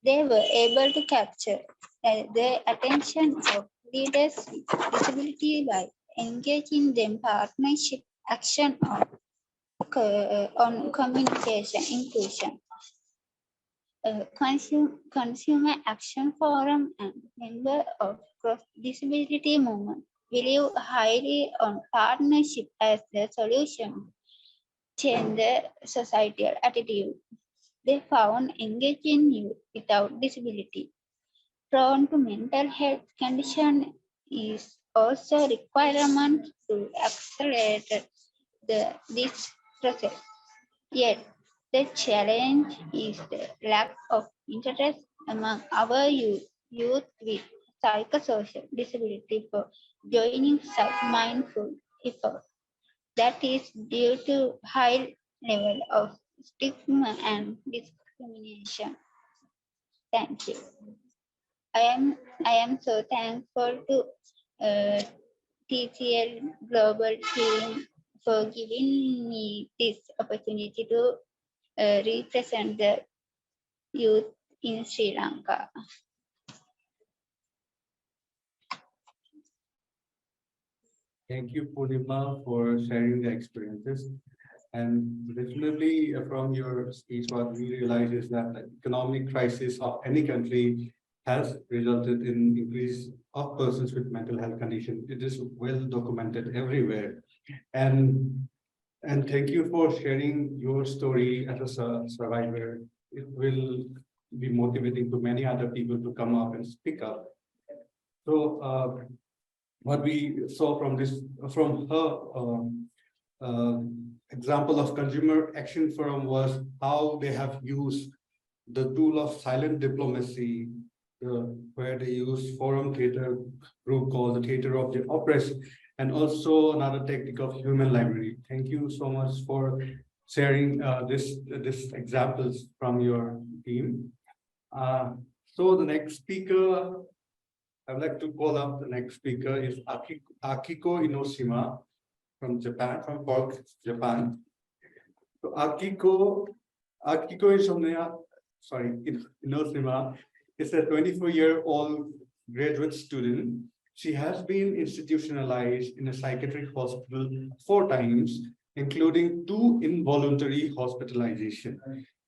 They were able to capture the attention of leaders with disability by engaging them partnership action on communication inclusion. Consumer Action Forum and member of Cross Disability Movement believe highly on partnership as the solution to change the societal attitude. They found engaging youth without disability prone to mental health condition is also a requirement to accelerate this process. Yet, the challenge is the lack of interest among our youth with psychosocial disability for joining such mindful efforts. That is due to high level of stigma and discrimination. Thank you. I am so thankful to TCI-Global team for giving me this opportunity to represent the youth in Sri Lanka. Thank you, Purnima, for sharing the experiences. And definitely from your speech, what we realize is that the economic crisis of any country has resulted in increase of persons with mental health condition. It is well documented everywhere. And thank you for sharing your story as a survivor. It will be motivating to many other people to come up and speak up. So what we saw from her example of Consumer Action Forum was how they have used the tool of silent diplomacy, where they use forum theater group called the Theater of the Oppressed, and also another technique of human library. Thank you so much for sharing this examples from your team. So the next speaker, I would like to call up the next speaker is Akiko Inoshima from Japan, from Cork, Japan. So Akiko Inoshima is a 24-year-old graduate student. She has been institutionalized in a psychiatric hospital 4 times, including 2 involuntary hospitalizations.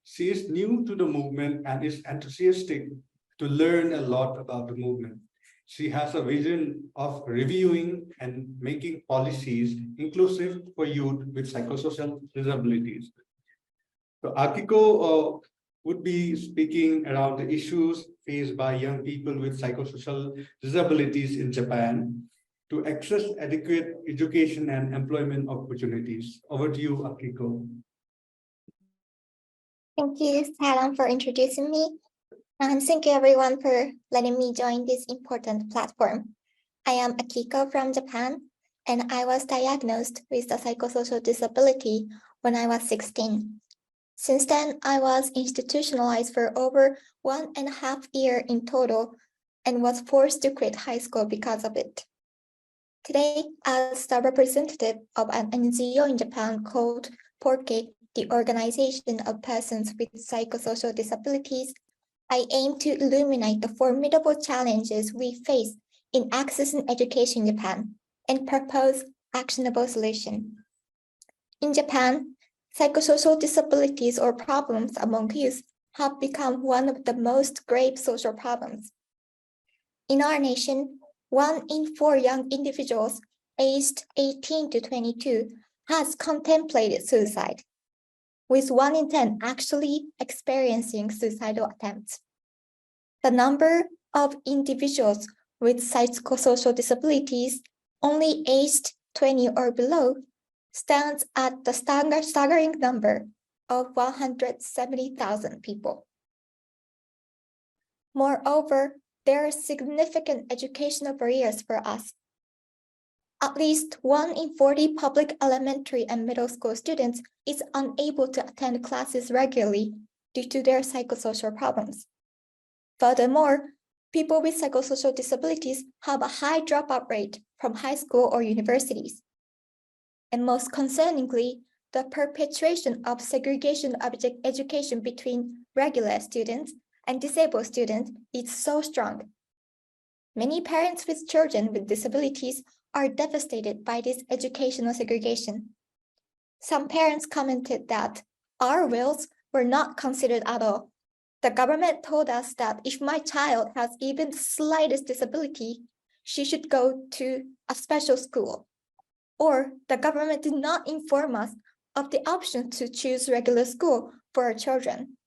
She is new to the movement and is enthusiastic to learn a lot about the movement. She has a vision of reviewing and making policies inclusive for youth with psychosocial disabilities. So Akiko would be speaking around the issues faced by young people with psychosocial disabilities in Japan to access adequate education and employment opportunities. Over to you, Akiko. Thank you, Salam, for introducing me. And thank you everyone for letting me join this important platform. I am Akiko from Japan, and I was diagnosed with a psychosocial disability when I was 16. Since then, I was institutionalized for over 1.5 years in total and was forced to quit high school because of it. Today, as the representative of an NGO in Japan called PORCE, the Organization of Persons with Psychosocial Disabilities, I aim to illuminate the formidable challenges we face in accessing education in Japan and propose actionable solution. In Japan, psychosocial disabilities or problems among youth have become one of the most grave social problems. In our nation, 1 in 4 young individuals aged 18 to 22 has contemplated suicide, with 1 in 10 actually experiencing suicidal attempts. The number of individuals with psychosocial disabilities only aged 20 or below stands at the staggering number of 170,000 people. Moreover, there are significant educational barriers for us. At least 1 in 40 public elementary and middle school students is unable to attend classes regularly due to their psychosocial problems. Furthermore, people with psychosocial disabilities have a high dropout rate from high school or universities. And most concerningly, the perpetuation of segregation of education between regular students and disabled students is so strong. Many parents with children with disabilities are devastated by this educational segregation. Some parents commented that our wills were not considered at all. The government told us that if my child has even the slightest disability, she should go to a special school. Or the government did not inform us of the option to choose regular school for our children.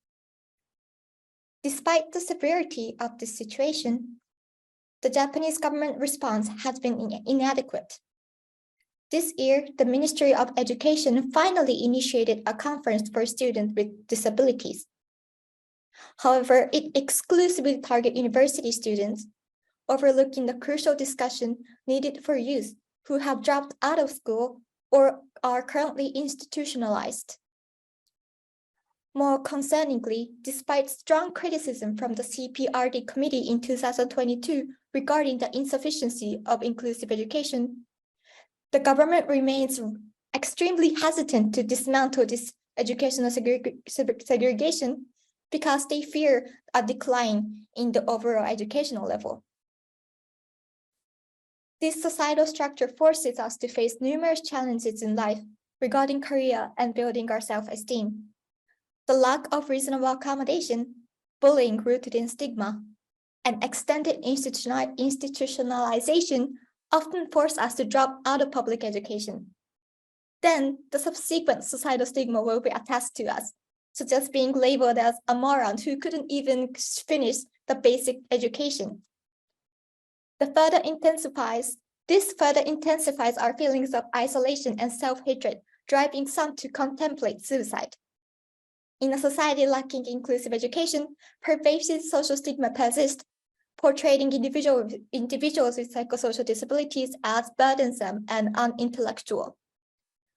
Despite the severity of this situation, the Japanese government response has been inadequate. This year, the Ministry of Education finally initiated a conference for students with disabilities. However, it exclusively targets university students, overlooking the crucial discussion needed for youth who have dropped out of school or are currently institutionalized. More concerningly, despite strong criticism from the CPRD committee in 2022 regarding the insufficiency of inclusive education, the government remains extremely hesitant to dismantle this educational segregation because they fear a decline in the overall educational level. This societal structure forces us to face numerous challenges in life regarding career and building our self-esteem. The lack of reasonable accommodation, bullying rooted in stigma, and extended institutionalization often force us to drop out of public education. Then the subsequent societal stigma will be attached to us, such as being labeled as a moron who couldn't even finish the basic education. This further intensifies our feelings of isolation and self-hatred, driving some to contemplate suicide. In a society lacking inclusive education, pervasive social stigma persists, portraying individuals with psychosocial disabilities as burdensome and unintellectual.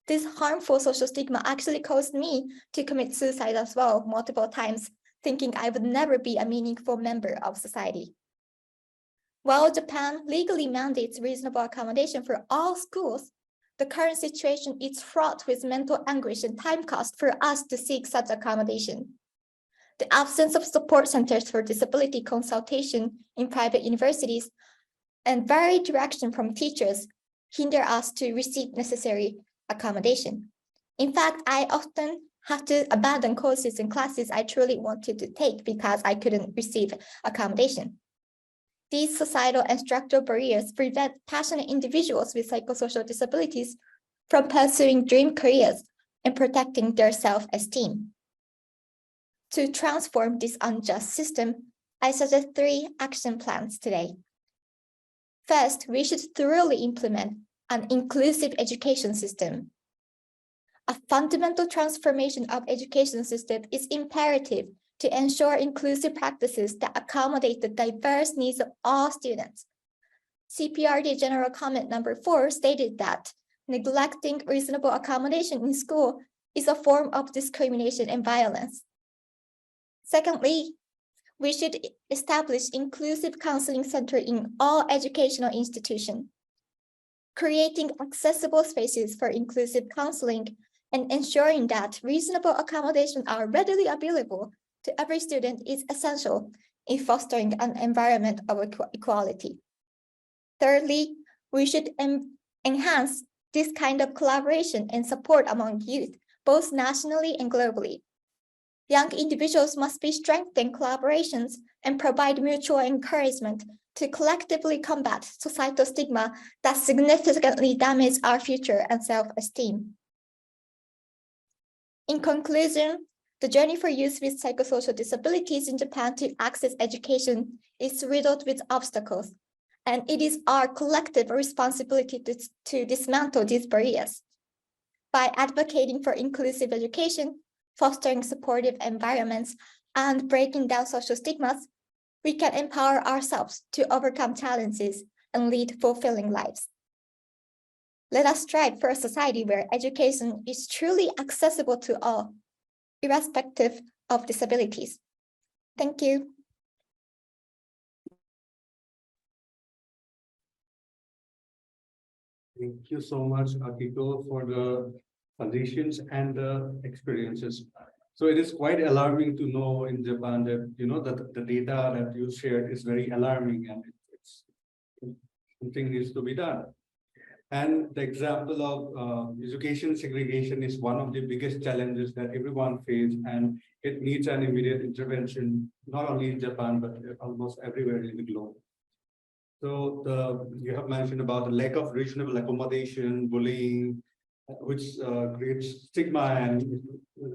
This harmful social stigma actually caused me to commit suicide as well multiple times, thinking I would never be a meaningful member of society. While Japan legally mandates reasonable accommodation for all schools, the current situation is fraught with mental anguish and time cost for us to seek such accommodation. The absence of support centers for disability consultation in private universities and varied direction from teachers hinder us to receive necessary accommodation. In fact, I often have to abandon courses and classes I truly wanted to take because I couldn't receive accommodation. These societal and structural barriers prevent passionate individuals with psychosocial disabilities from pursuing dream careers and protecting their self-esteem. To transform this unjust system, I suggest 3 action plans today. First, we should thoroughly implement an inclusive education system. A fundamental transformation of education system is imperative to ensure inclusive practices that accommodate the diverse needs of all students. CPRD General Comment number 4 stated that neglecting reasonable accommodation in school is a form of discrimination and violence. Secondly, we should establish inclusive counseling center in all educational institutions. Creating accessible spaces for inclusive counseling and ensuring that reasonable accommodations are readily available to every student is essential in fostering an environment of equality. Thirdly, we should enhance this kind of collaboration and support among youth, both nationally and globally. Young individuals must be strengthened collaborations and provide mutual encouragement to collectively combat societal stigma that significantly damage our future and self-esteem. In conclusion, the journey for youth with psychosocial disabilities in Japan to access education is riddled with obstacles, and it is our collective responsibility to dismantle these barriers. By advocating for inclusive education, fostering supportive environments, and breaking down social stigmas, we can empower ourselves to overcome challenges and lead fulfilling lives. Let us strive for a society where education is truly accessible to all, irrespective of disabilities. Thank you. Thank you so much, Akiko, for the suggestions and the experiences. So it is quite alarming to know in Japan that, that the data that you shared is very alarming and it's something needs to be done. And the example of education segregation is one of the biggest challenges that everyone faces, and it needs an immediate intervention, not only in Japan, but almost everywhere in the globe. So you have mentioned about the lack of reasonable accommodation, bullying, which creates stigma and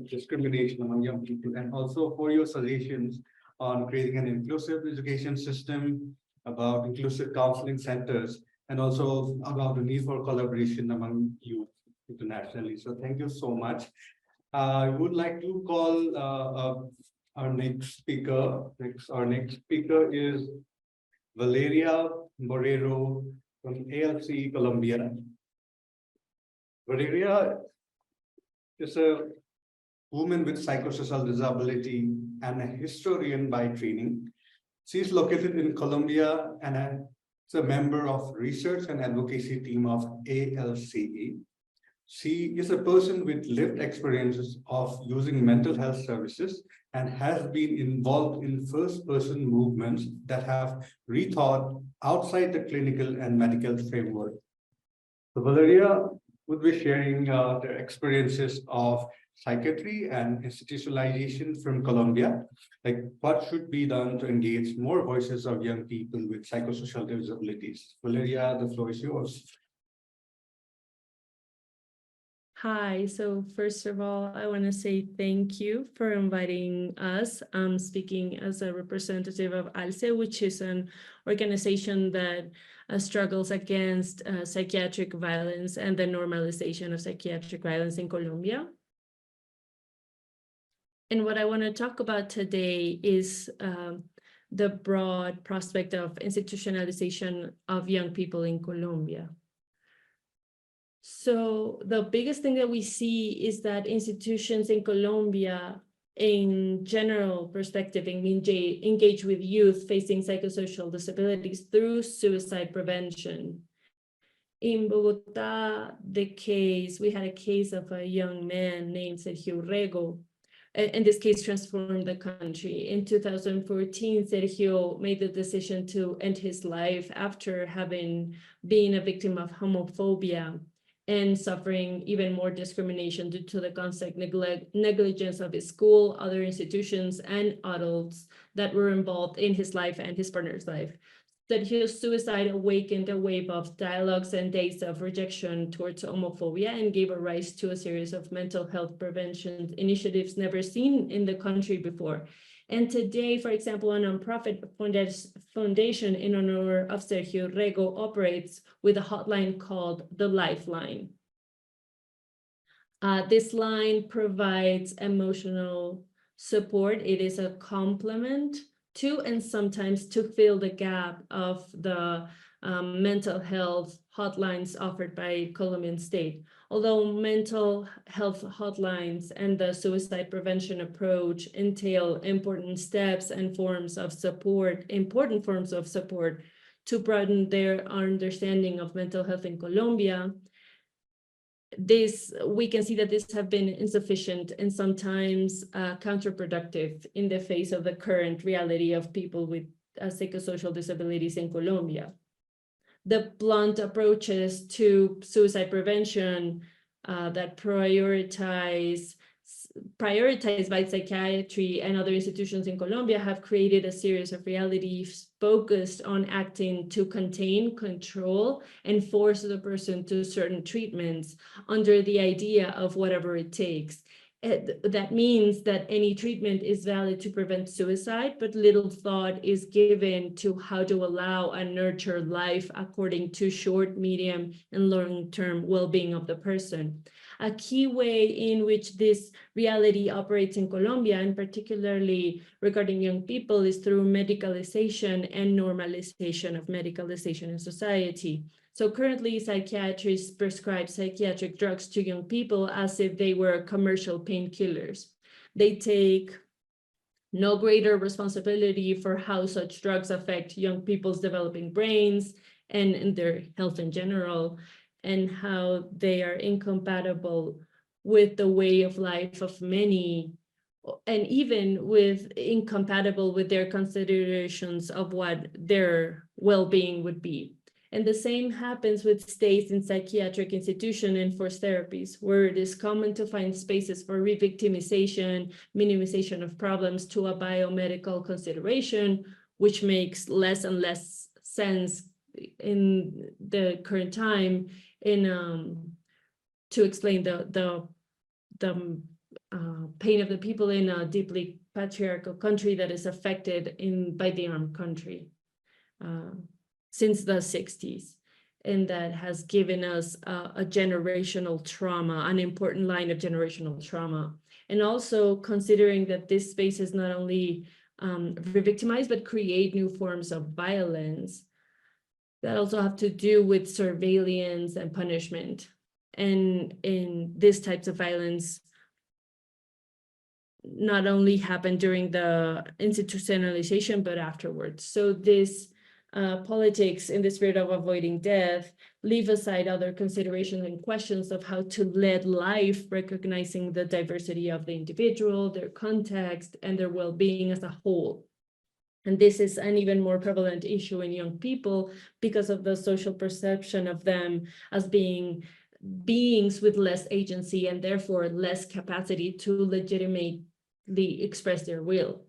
discrimination among young people, and also for your suggestions on creating an inclusive education system, about inclusive counseling centers, and also about the need for collaboration among youth internationally. So thank you so much. I would like to call our next speaker. Our next speaker is Valeria Borrero from ALC Colombia. Valeria is a woman with psychosocial disability and a historian by training. She is located in Colombia and is a member of research and advocacy team of ALCE. She is a person with lived experiences of using mental health services and has been involved in first-person movements that have rethought outside the clinical and medical framework. So Valeria would be sharing their experiences of psychiatry and institutionalization from Colombia, like what should be done to engage more voices of young people with psychosocial disabilities. Valeria, the floor is yours. Hi, so first of all, I want to say thank you for inviting us. I'm speaking as a representative of ALCE, which is an organization that struggles against psychiatric violence and the normalization of psychiatric violence in Colombia. And what I want to talk about today is the broad prospect of institutionalization of young people in Colombia. So the biggest thing that we see is that institutions in Colombia, in general perspective, engage with youth facing psychosocial disabilities through suicide prevention. In Bogota, we had a case of a young man named Sergio Rego, and this case transformed the country. In 2014, Sergio made the decision to end his life after having been a victim of homophobia and suffering even more discrimination due to the constant negligence of his school, other institutions, and adults that were involved in his life and his partner's life. Sergio's suicide awakened a wave of dialogues and days of rejection towards homophobia and gave a rise to a series of mental health prevention initiatives never seen in the country before. And today, for example, a nonprofit foundation in honor of Sergio Rego operates with a hotline called the Lifeline. This line provides emotional support. It is a complement to and sometimes to fill the gap of the mental health hotlines offered by Colombian state. Although mental health hotlines and the suicide prevention approach entail important steps and forms of support, important forms of support to broaden their understanding of mental health in Colombia, we can see that this have been insufficient and sometimes counterproductive in the face of the current reality of people with psychosocial disabilities in Colombia. the blunt approaches to suicide prevention that prioritized by psychiatry and other institutions in Colombia have created a series of realities focused on acting to contain, control, and force the person to certain treatments under the idea of whatever it takes. That means that any treatment is valid to prevent suicide, but little thought is given to how to allow and nurture life according to short, medium, and long-term well-being of the person. A key way in which this reality operates in Colombia, and particularly regarding young people, is through medicalization and normalization of medicalization in society. So currently, psychiatrists prescribe psychiatric drugs to young people as if they were commercial painkillers. They take no greater responsibility for how such drugs affect young people's developing brains and their health in general, and how they are incompatible with the way of life of many, and even incompatible with their considerations of what their well-being would be. And the same happens with stays in psychiatric institution and forced therapies, where it is common to find spaces for re-victimization, minimization of problems to a biomedical consideration, which makes less and less sense in the current time to explain the pain of the people in a deeply patriarchal country that is affected by the armed country since the 60s. And that has given us a generational trauma, an important line of generational trauma. And also considering that this space is not only re-victimize, but create new forms of violence that also have to do with surveillance and punishment. And in these types of violence not only happen during the institutionalization, but afterwards. So this politics in the spirit of avoiding death leave aside other considerations and questions of how to lead life, recognizing the diversity of the individual, their context, and their well-being as a whole. And this is an even more prevalent issue in young people because of the social perception of them as being beings with less agency and therefore less capacity to legitimately express their will,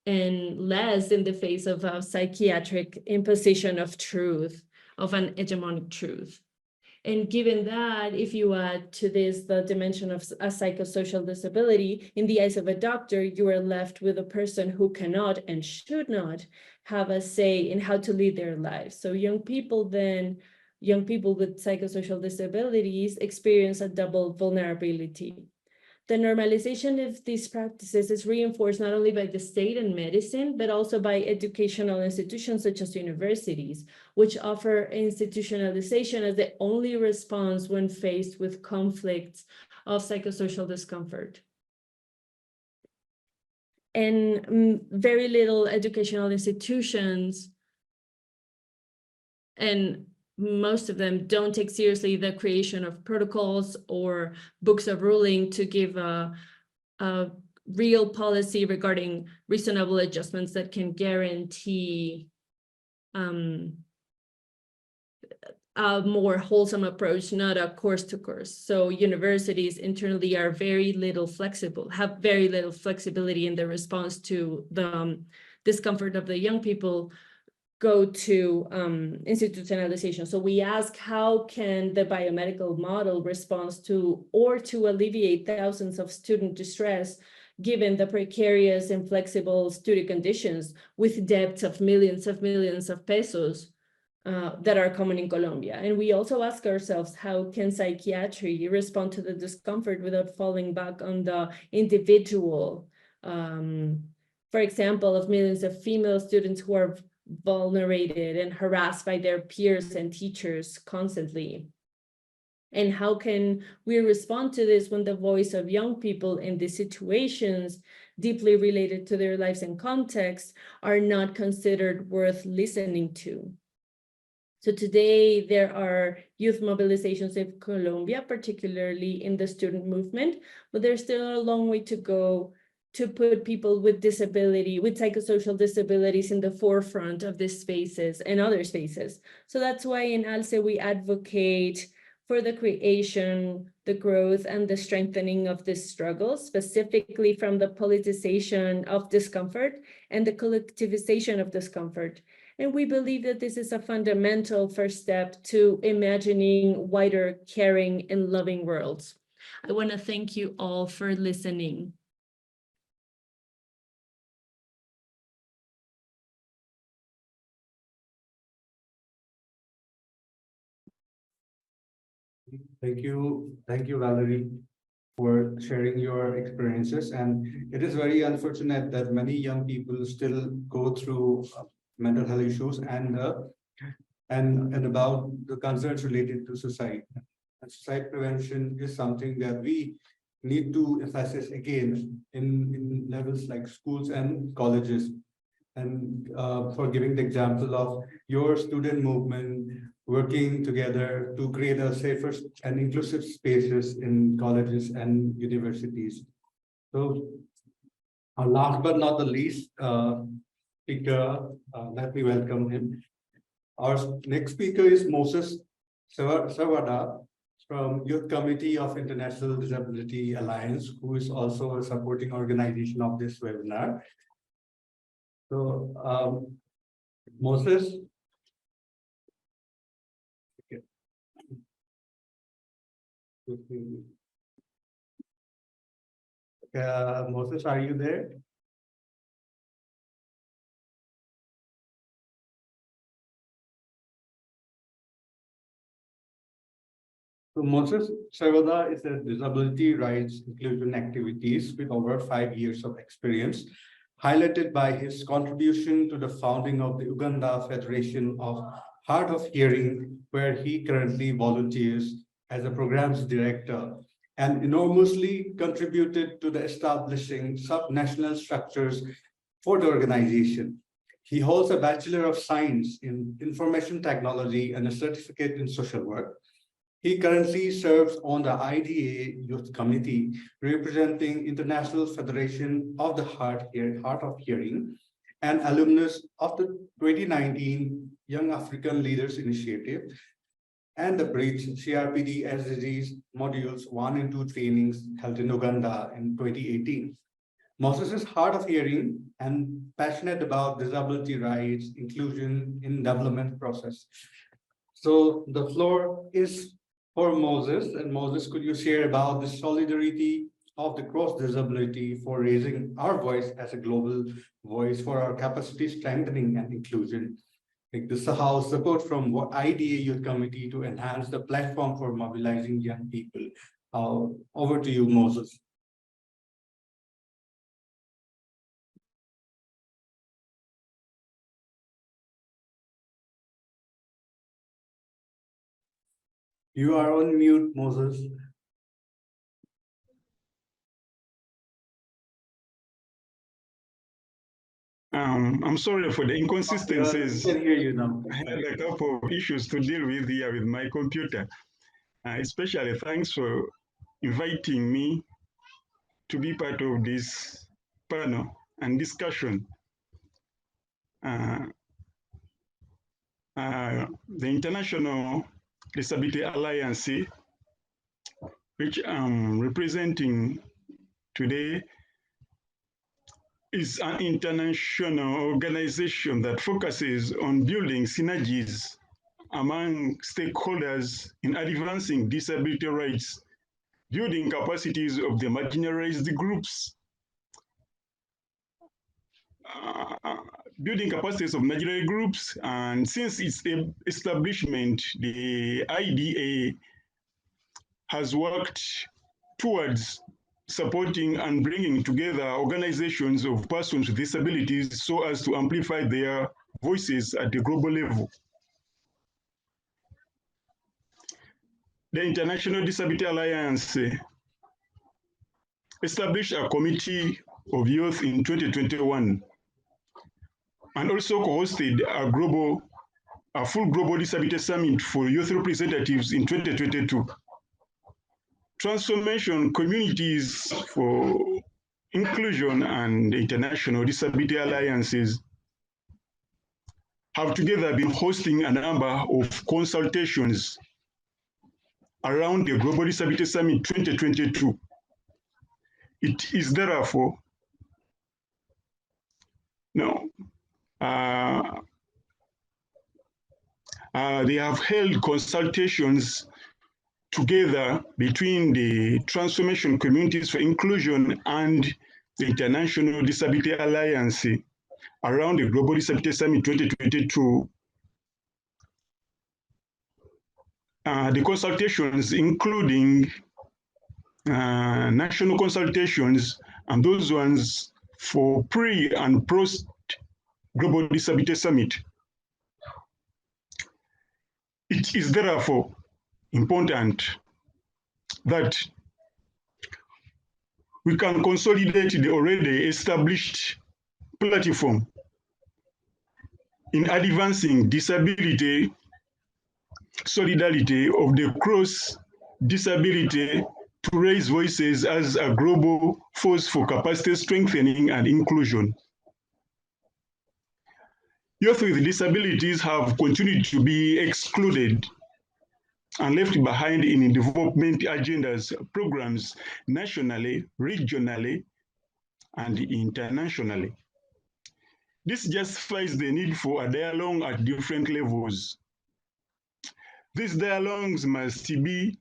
and less in the face of a psychiatric imposition of truth, of an hegemonic truth. And given that, if you add to this the dimension of a psychosocial disability, in the eyes of a doctor, you are left with a person who cannot and should not have a say in how to lead their lives. So young people with psychosocial disabilities experience a double vulnerability. The normalization of these practices is reinforced not only by the state and medicine, but also by educational institutions such as universities, which offer institutionalization as the only response when faced with conflicts of psychosocial discomfort. And very little educational institutions, and most of them don't take seriously the creation of protocols or books of ruling to give a real policy regarding reasonable adjustments that can guarantee a more wholesome approach, not a course to course. So universities internally are have very little flexibility in their response to the discomfort of the young people go to institutionalization. So we ask, how can the biomedical model respond to or to alleviate thousands of student distress given the precarious and flexible study conditions with debts of millions of pesos that are common in Colombia? And we also ask ourselves, how can psychiatry respond to the discomfort without falling back on the individual? For example, of millions of female students who are vulnerated and harassed by their peers and teachers constantly. And how can we respond to this when the voice of young people in these situations, deeply related to their lives and context, are not considered worth listening to? So today there are youth mobilizations in Colombia, particularly in the student movement, but there's still a long way to go to put people with disability, with psychosocial disabilities in the forefront of these spaces and other spaces. So that's why in ALCE we advocate for the creation, the growth, and the strengthening of this struggle, specifically from the politicization of discomfort and the collectivization of discomfort. And we believe that this is a fundamental first step to imagining wider, caring, and loving worlds. I want to thank you all for listening. Thank you, Valerie, for sharing your experiences. And it is very unfortunate that many young people still go through mental health issues and about the concerns related to suicide. And suicide prevention is something that we need to emphasize again in levels like schools and colleges. And for giving the example of your student movement working together to create a safer and inclusive spaces in colleges and universities. So last but not the least, speaker, let me welcome him. Our next speaker is Moses Savada from Youth Committee of International Disability Alliance, who is also a supporting organization of this webinar. So, Moses. Okay. Moses, are you there? So Moses Savada is a disability rights inclusion activities with over 5 years of experience, highlighted by his contribution to the founding of the Uganda Federation of Hard of Hearing, where he currently volunteers as a programs director, and enormously contributed to the establishing sub-national structures for the organization. He holds a Bachelor of Science in Information Technology and a certificate in social work. He currently serves on the IDA Youth Committee, representing International Federation of the Hard of Hearing, and alumnus of the 2019 Young African Leaders Initiative, and the Bridge CRPD SDGs Modules 1 and 2 trainings held in Uganda in 2018. Moses is hard of hearing and passionate about disability rights, inclusion in development process. So the floor is for Moses. And Moses, could you share about the solidarity of the cross disability for raising our voice as a global voice for our capacity strengthening and inclusion? Like this house support from IDA Youth Committee to enhance the platform for mobilizing young people. Over to you, Moses. You are on mute, Moses. I'm sorry for the inconsistencies. I can hear you now. I had a couple of issues to deal with here with my computer. Especially thanks for inviting me to be part of this panel and discussion. The International Disability Alliance, which I'm representing today, is an international organization that focuses on building synergies among stakeholders in advancing disability rights, building capacities of the marginalized groups, building capacities of marginalized groups, and since its establishment, the IDA has worked towards supporting and bringing together organizations of persons with disabilities so as to amplify their voices at the global level. The International Disability Alliance established a committee of youth in 2021 and also co-hosted a full global disability summit for youth representatives in 2022. Transformation communities for Inclusion and International Disability Alliances have together been hosting a number of consultations around the Global Disability Summit 2022. It is therefore they have held consultations together between the Transformation Communities for Inclusion and the International Disability Alliance around the Global Disability Summit 2022. The consultations including national consultations and those ones for pre and post Global Disability Summit. It is therefore important that we can consolidate the already established platform in advancing disability solidarity of the cross-disability to raise voices as a global force for capacity strengthening and inclusion. Youth with disabilities have continued to be excluded and left behind in development agendas, programs nationally, regionally, and internationally. This justifies the need for a dialogue at different levels. These dialogues must be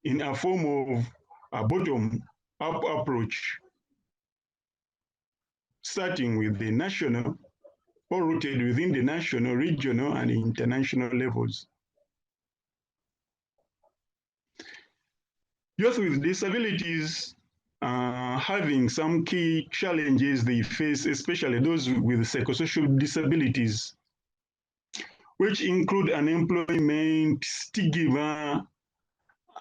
in a form of a bottom-up approach, starting with the national or rooted within the national, regional, and international levels. Youth with disabilities are having some key challenges they face, especially those with psychosocial disabilities, which include unemployment, stigma,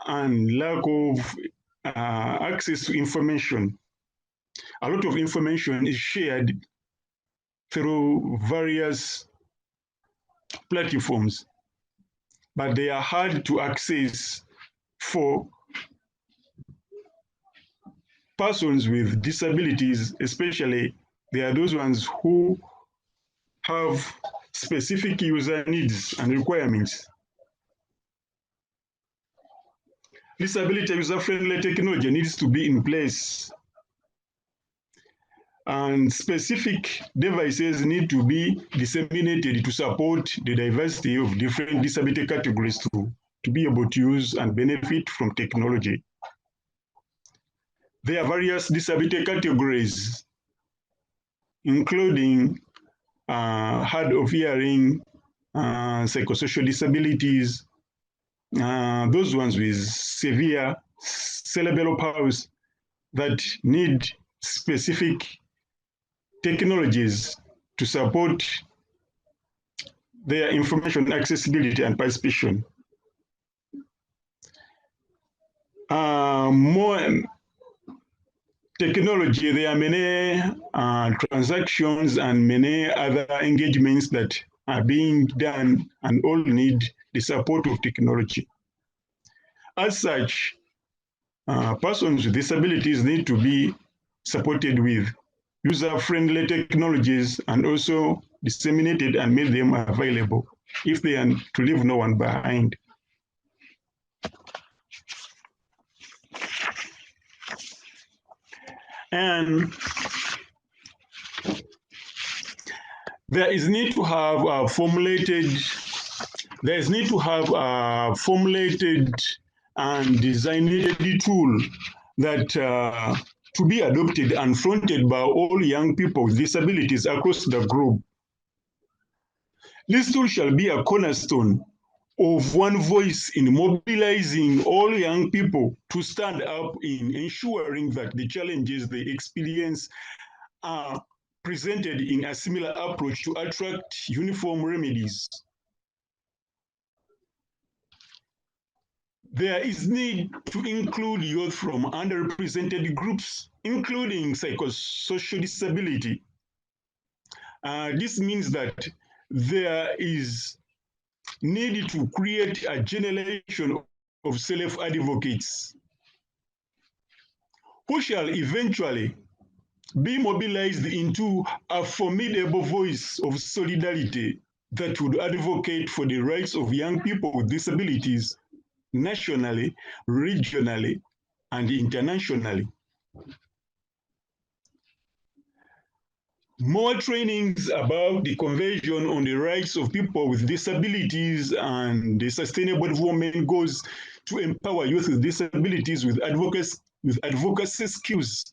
and lack of access to information. A lot of information is shared through various platforms, but they are hard to access for persons with disabilities, especially they are those ones who have specific user needs and requirements. Disability user-friendly technology needs to be in place, and specific devices need to be disseminated to support the diversity of different disability categories to be able to use and benefit from technology. There are various disability categories, including hard of hearing, psychosocial disabilities, those ones with severe cerebral palsy that need specific technologies to support their information accessibility and participation. More technology, there are many transactions and many other engagements that are being done and all need the support of technology. As such, persons with disabilities need to be supported with user-friendly technologies and also disseminated and made them available if they are to leave no one behind. And there is need to have a formulated and designated tool that to be adopted and fronted by all young people with disabilities across the globe. This tool shall be a cornerstone of one voice in mobilizing all young people to stand up in ensuring that the challenges they experience are presented in a similar approach to attract uniform remedies. There is need to include youth from underrepresented groups, including psychosocial disability. This means that there is need to create a generation of self-advocates who shall eventually be mobilized into a formidable voice of solidarity that would advocate for the rights of young people with disabilities nationally, regionally, and internationally. More trainings about the Convention on the Rights of People with Disabilities and the Sustainable Development Goals to empower youth with disabilities with advocacy skills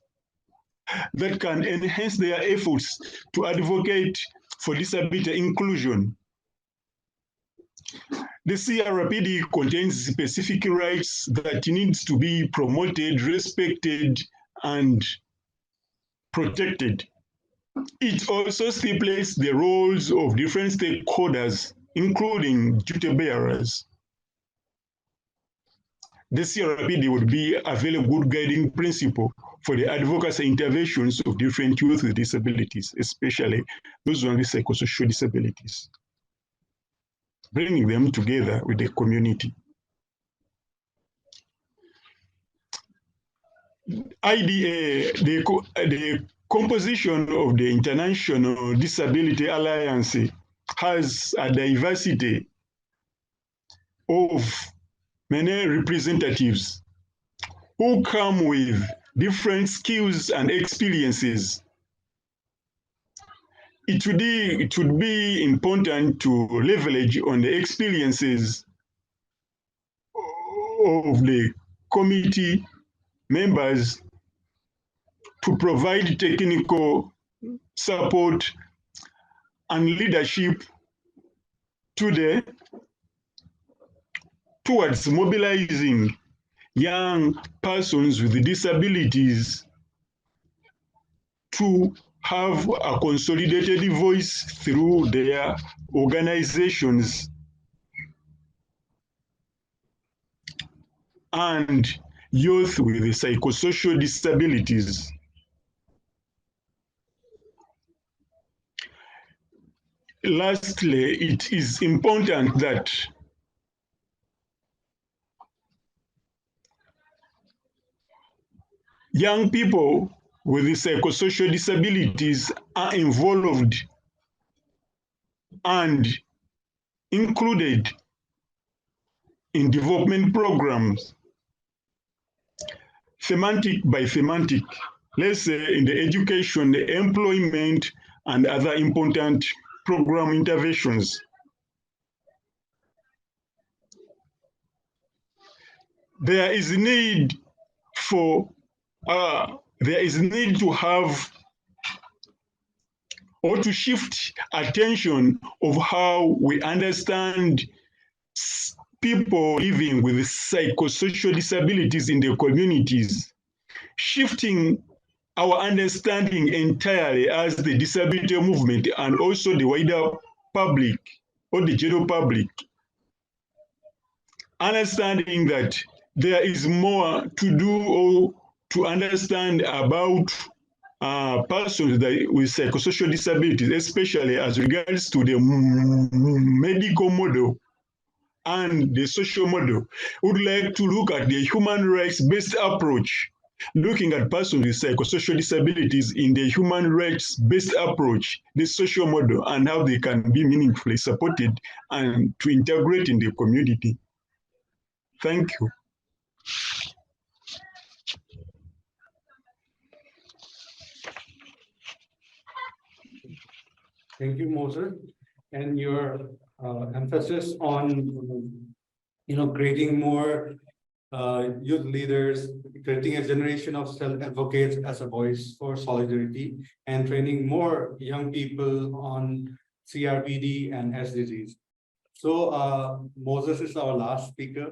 that can enhance their efforts to advocate for disability inclusion. The CRPD contains specific rights that needs to be promoted, respected, and protected. It also stipulates the roles of different stakeholders, including duty bearers. The CRPD would be a very good guiding principle for the advocacy interventions of different youth with disabilities, especially those with psychosocial disabilities, bringing them together with the community. IDA, the composition of the International Disability Alliance has a diversity of many representatives who come with different skills and experiences. It would be important to leverage on the experiences of the committee members to provide technical support and leadership towards mobilizing young persons with disabilities to have a consolidated voice through their organizations and youth with psychosocial disabilities. Lastly, it is important that young people with psychosocial disabilities are involved and included in development programs, thematic by thematic, let's say in the education, the employment, and other important program interventions. There is need to have or to shift attention of how we understand people living with psychosocial disabilities in their communities, shifting our understanding entirely as the disability movement and also the wider public or the general public, understanding that there is more to do or to understand about persons with psychosocial disabilities, especially as regards to the medical model and the social model. Would like to look at the human rights-based approach, looking at persons with psychosocial disabilities in the human rights-based approach, the social model, and how they can be meaningfully supported and to integrate in the community. Thank you. Thank you, Moses. And your emphasis on creating more youth leaders, creating a generation of self-advocates as a voice for solidarity, and training more young people on CRPD and SDGs. So Moses is our last speaker.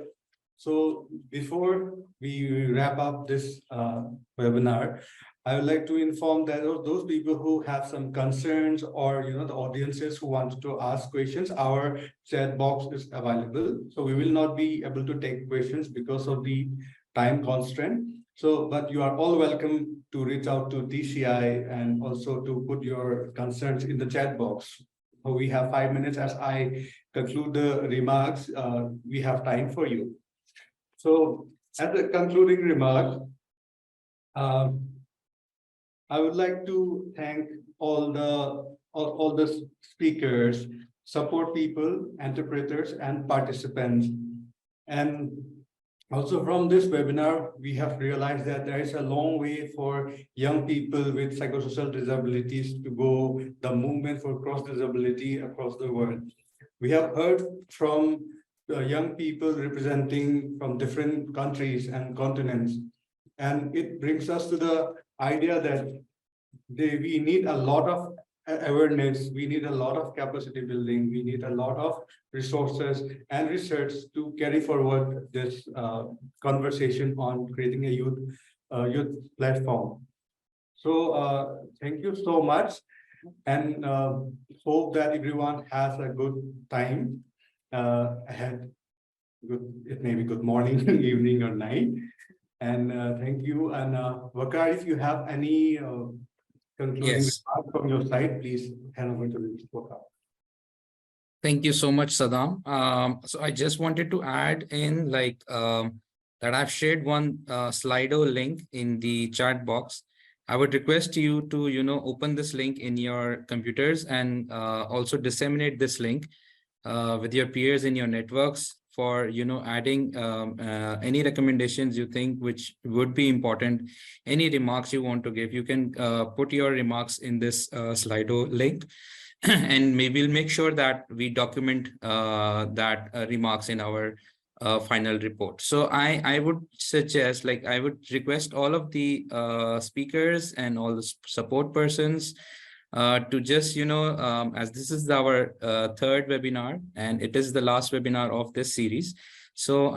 So before we wrap up this webinar, I would like to inform that those people who have some concerns or the audiences who want to ask questions, our chat box is available. So we will not be able to take questions because of the time constraint. So, but you are all welcome to reach out to TCI and also to put your concerns in the chat box. We have 5 minutes. As I conclude the remarks, we have time for you. So as a concluding remark, I would like to thank all the speakers, support people, interpreters, and participants. And also from this webinar, we have realized that there is a long way for young people with psychosocial disabilities to go, the movement for cross disability across the world. We have heard from young people representing from different countries and continents. And it brings us to the idea that we need a lot of awareness, we need a lot of capacity building, we need a lot of resources and research to carry forward this conversation on creating a youth platform. So thank you so much, and hope that everyone has a good time ahead. It may be good morning, evening, or night. And thank you. And Vakar, if you have any concluding Yes. remarks from your side, please hand over to Vakar. Thank you so much, Saddam. So I just wanted to add in that I've shared one Slido link in the chat box. I would request you to, open this link in your computers and also disseminate this link with your peers in your networks for, adding any recommendations you think which would be important, any remarks you want to give. You can put your remarks in this Slido link. And maybe we'll make sure that we document that remarks in our final report. So I would suggest, I would request all of the speakers and all the support persons to just, as this is our third webinar and it is the last webinar of this series. So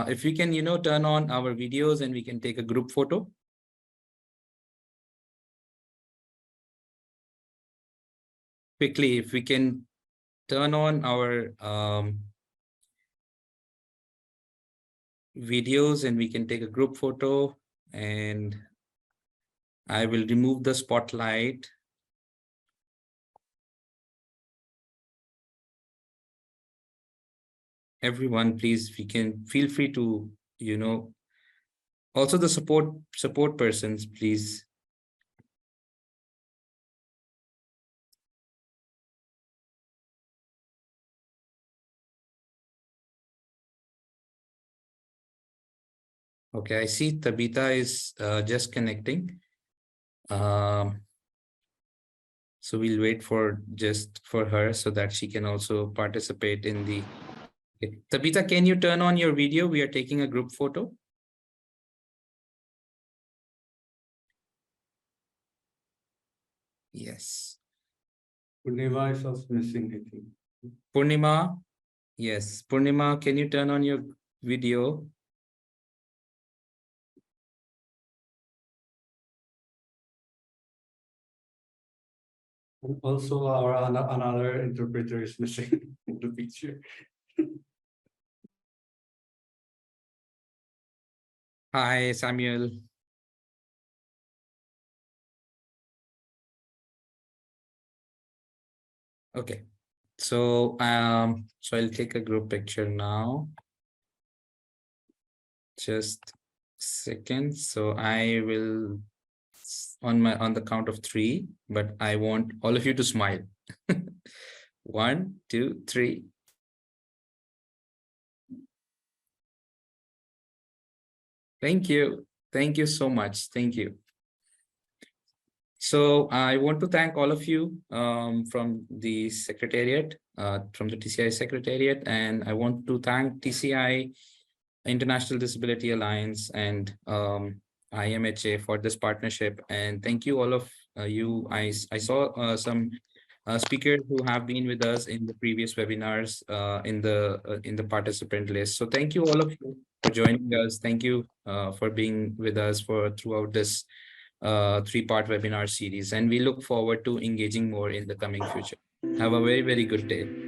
if we can, turn on our videos and we can take a group photo. Quickly, if we can turn on our videos and we can take a group photo, and I will remove the spotlight. Everyone, please, we can feel free to, also the support persons, please. Okay, I see Tabitha is just connecting. So we'll wait for her so that she can also participate in the. Okay. Tabitha, can you turn on your video? We are taking a group photo. Yes. Purnima is also missing, I think. Purnima, yes. Purnima, can you turn on your video? Also, our another interpreter is missing in the picture. Hi, Samuel. Okay, so so I'll take a group picture now. Just a second. So I will on the count of 3, but I want all of you to smile. 1, 2, 3. Thank you. Thank you so much. Thank you. So I want to thank all of you from the Secretariat, from the TCI Secretariat, and I want to thank TCI International Disability Alliance and IMHA for this partnership. And thank you all of you. I saw some speakers who have been with us in the previous webinars in the participant list. So thank you all of you for joining us. Thank you for being with us throughout this 3-part webinar series. And we look forward to engaging more in the coming future. Have a very, very good day.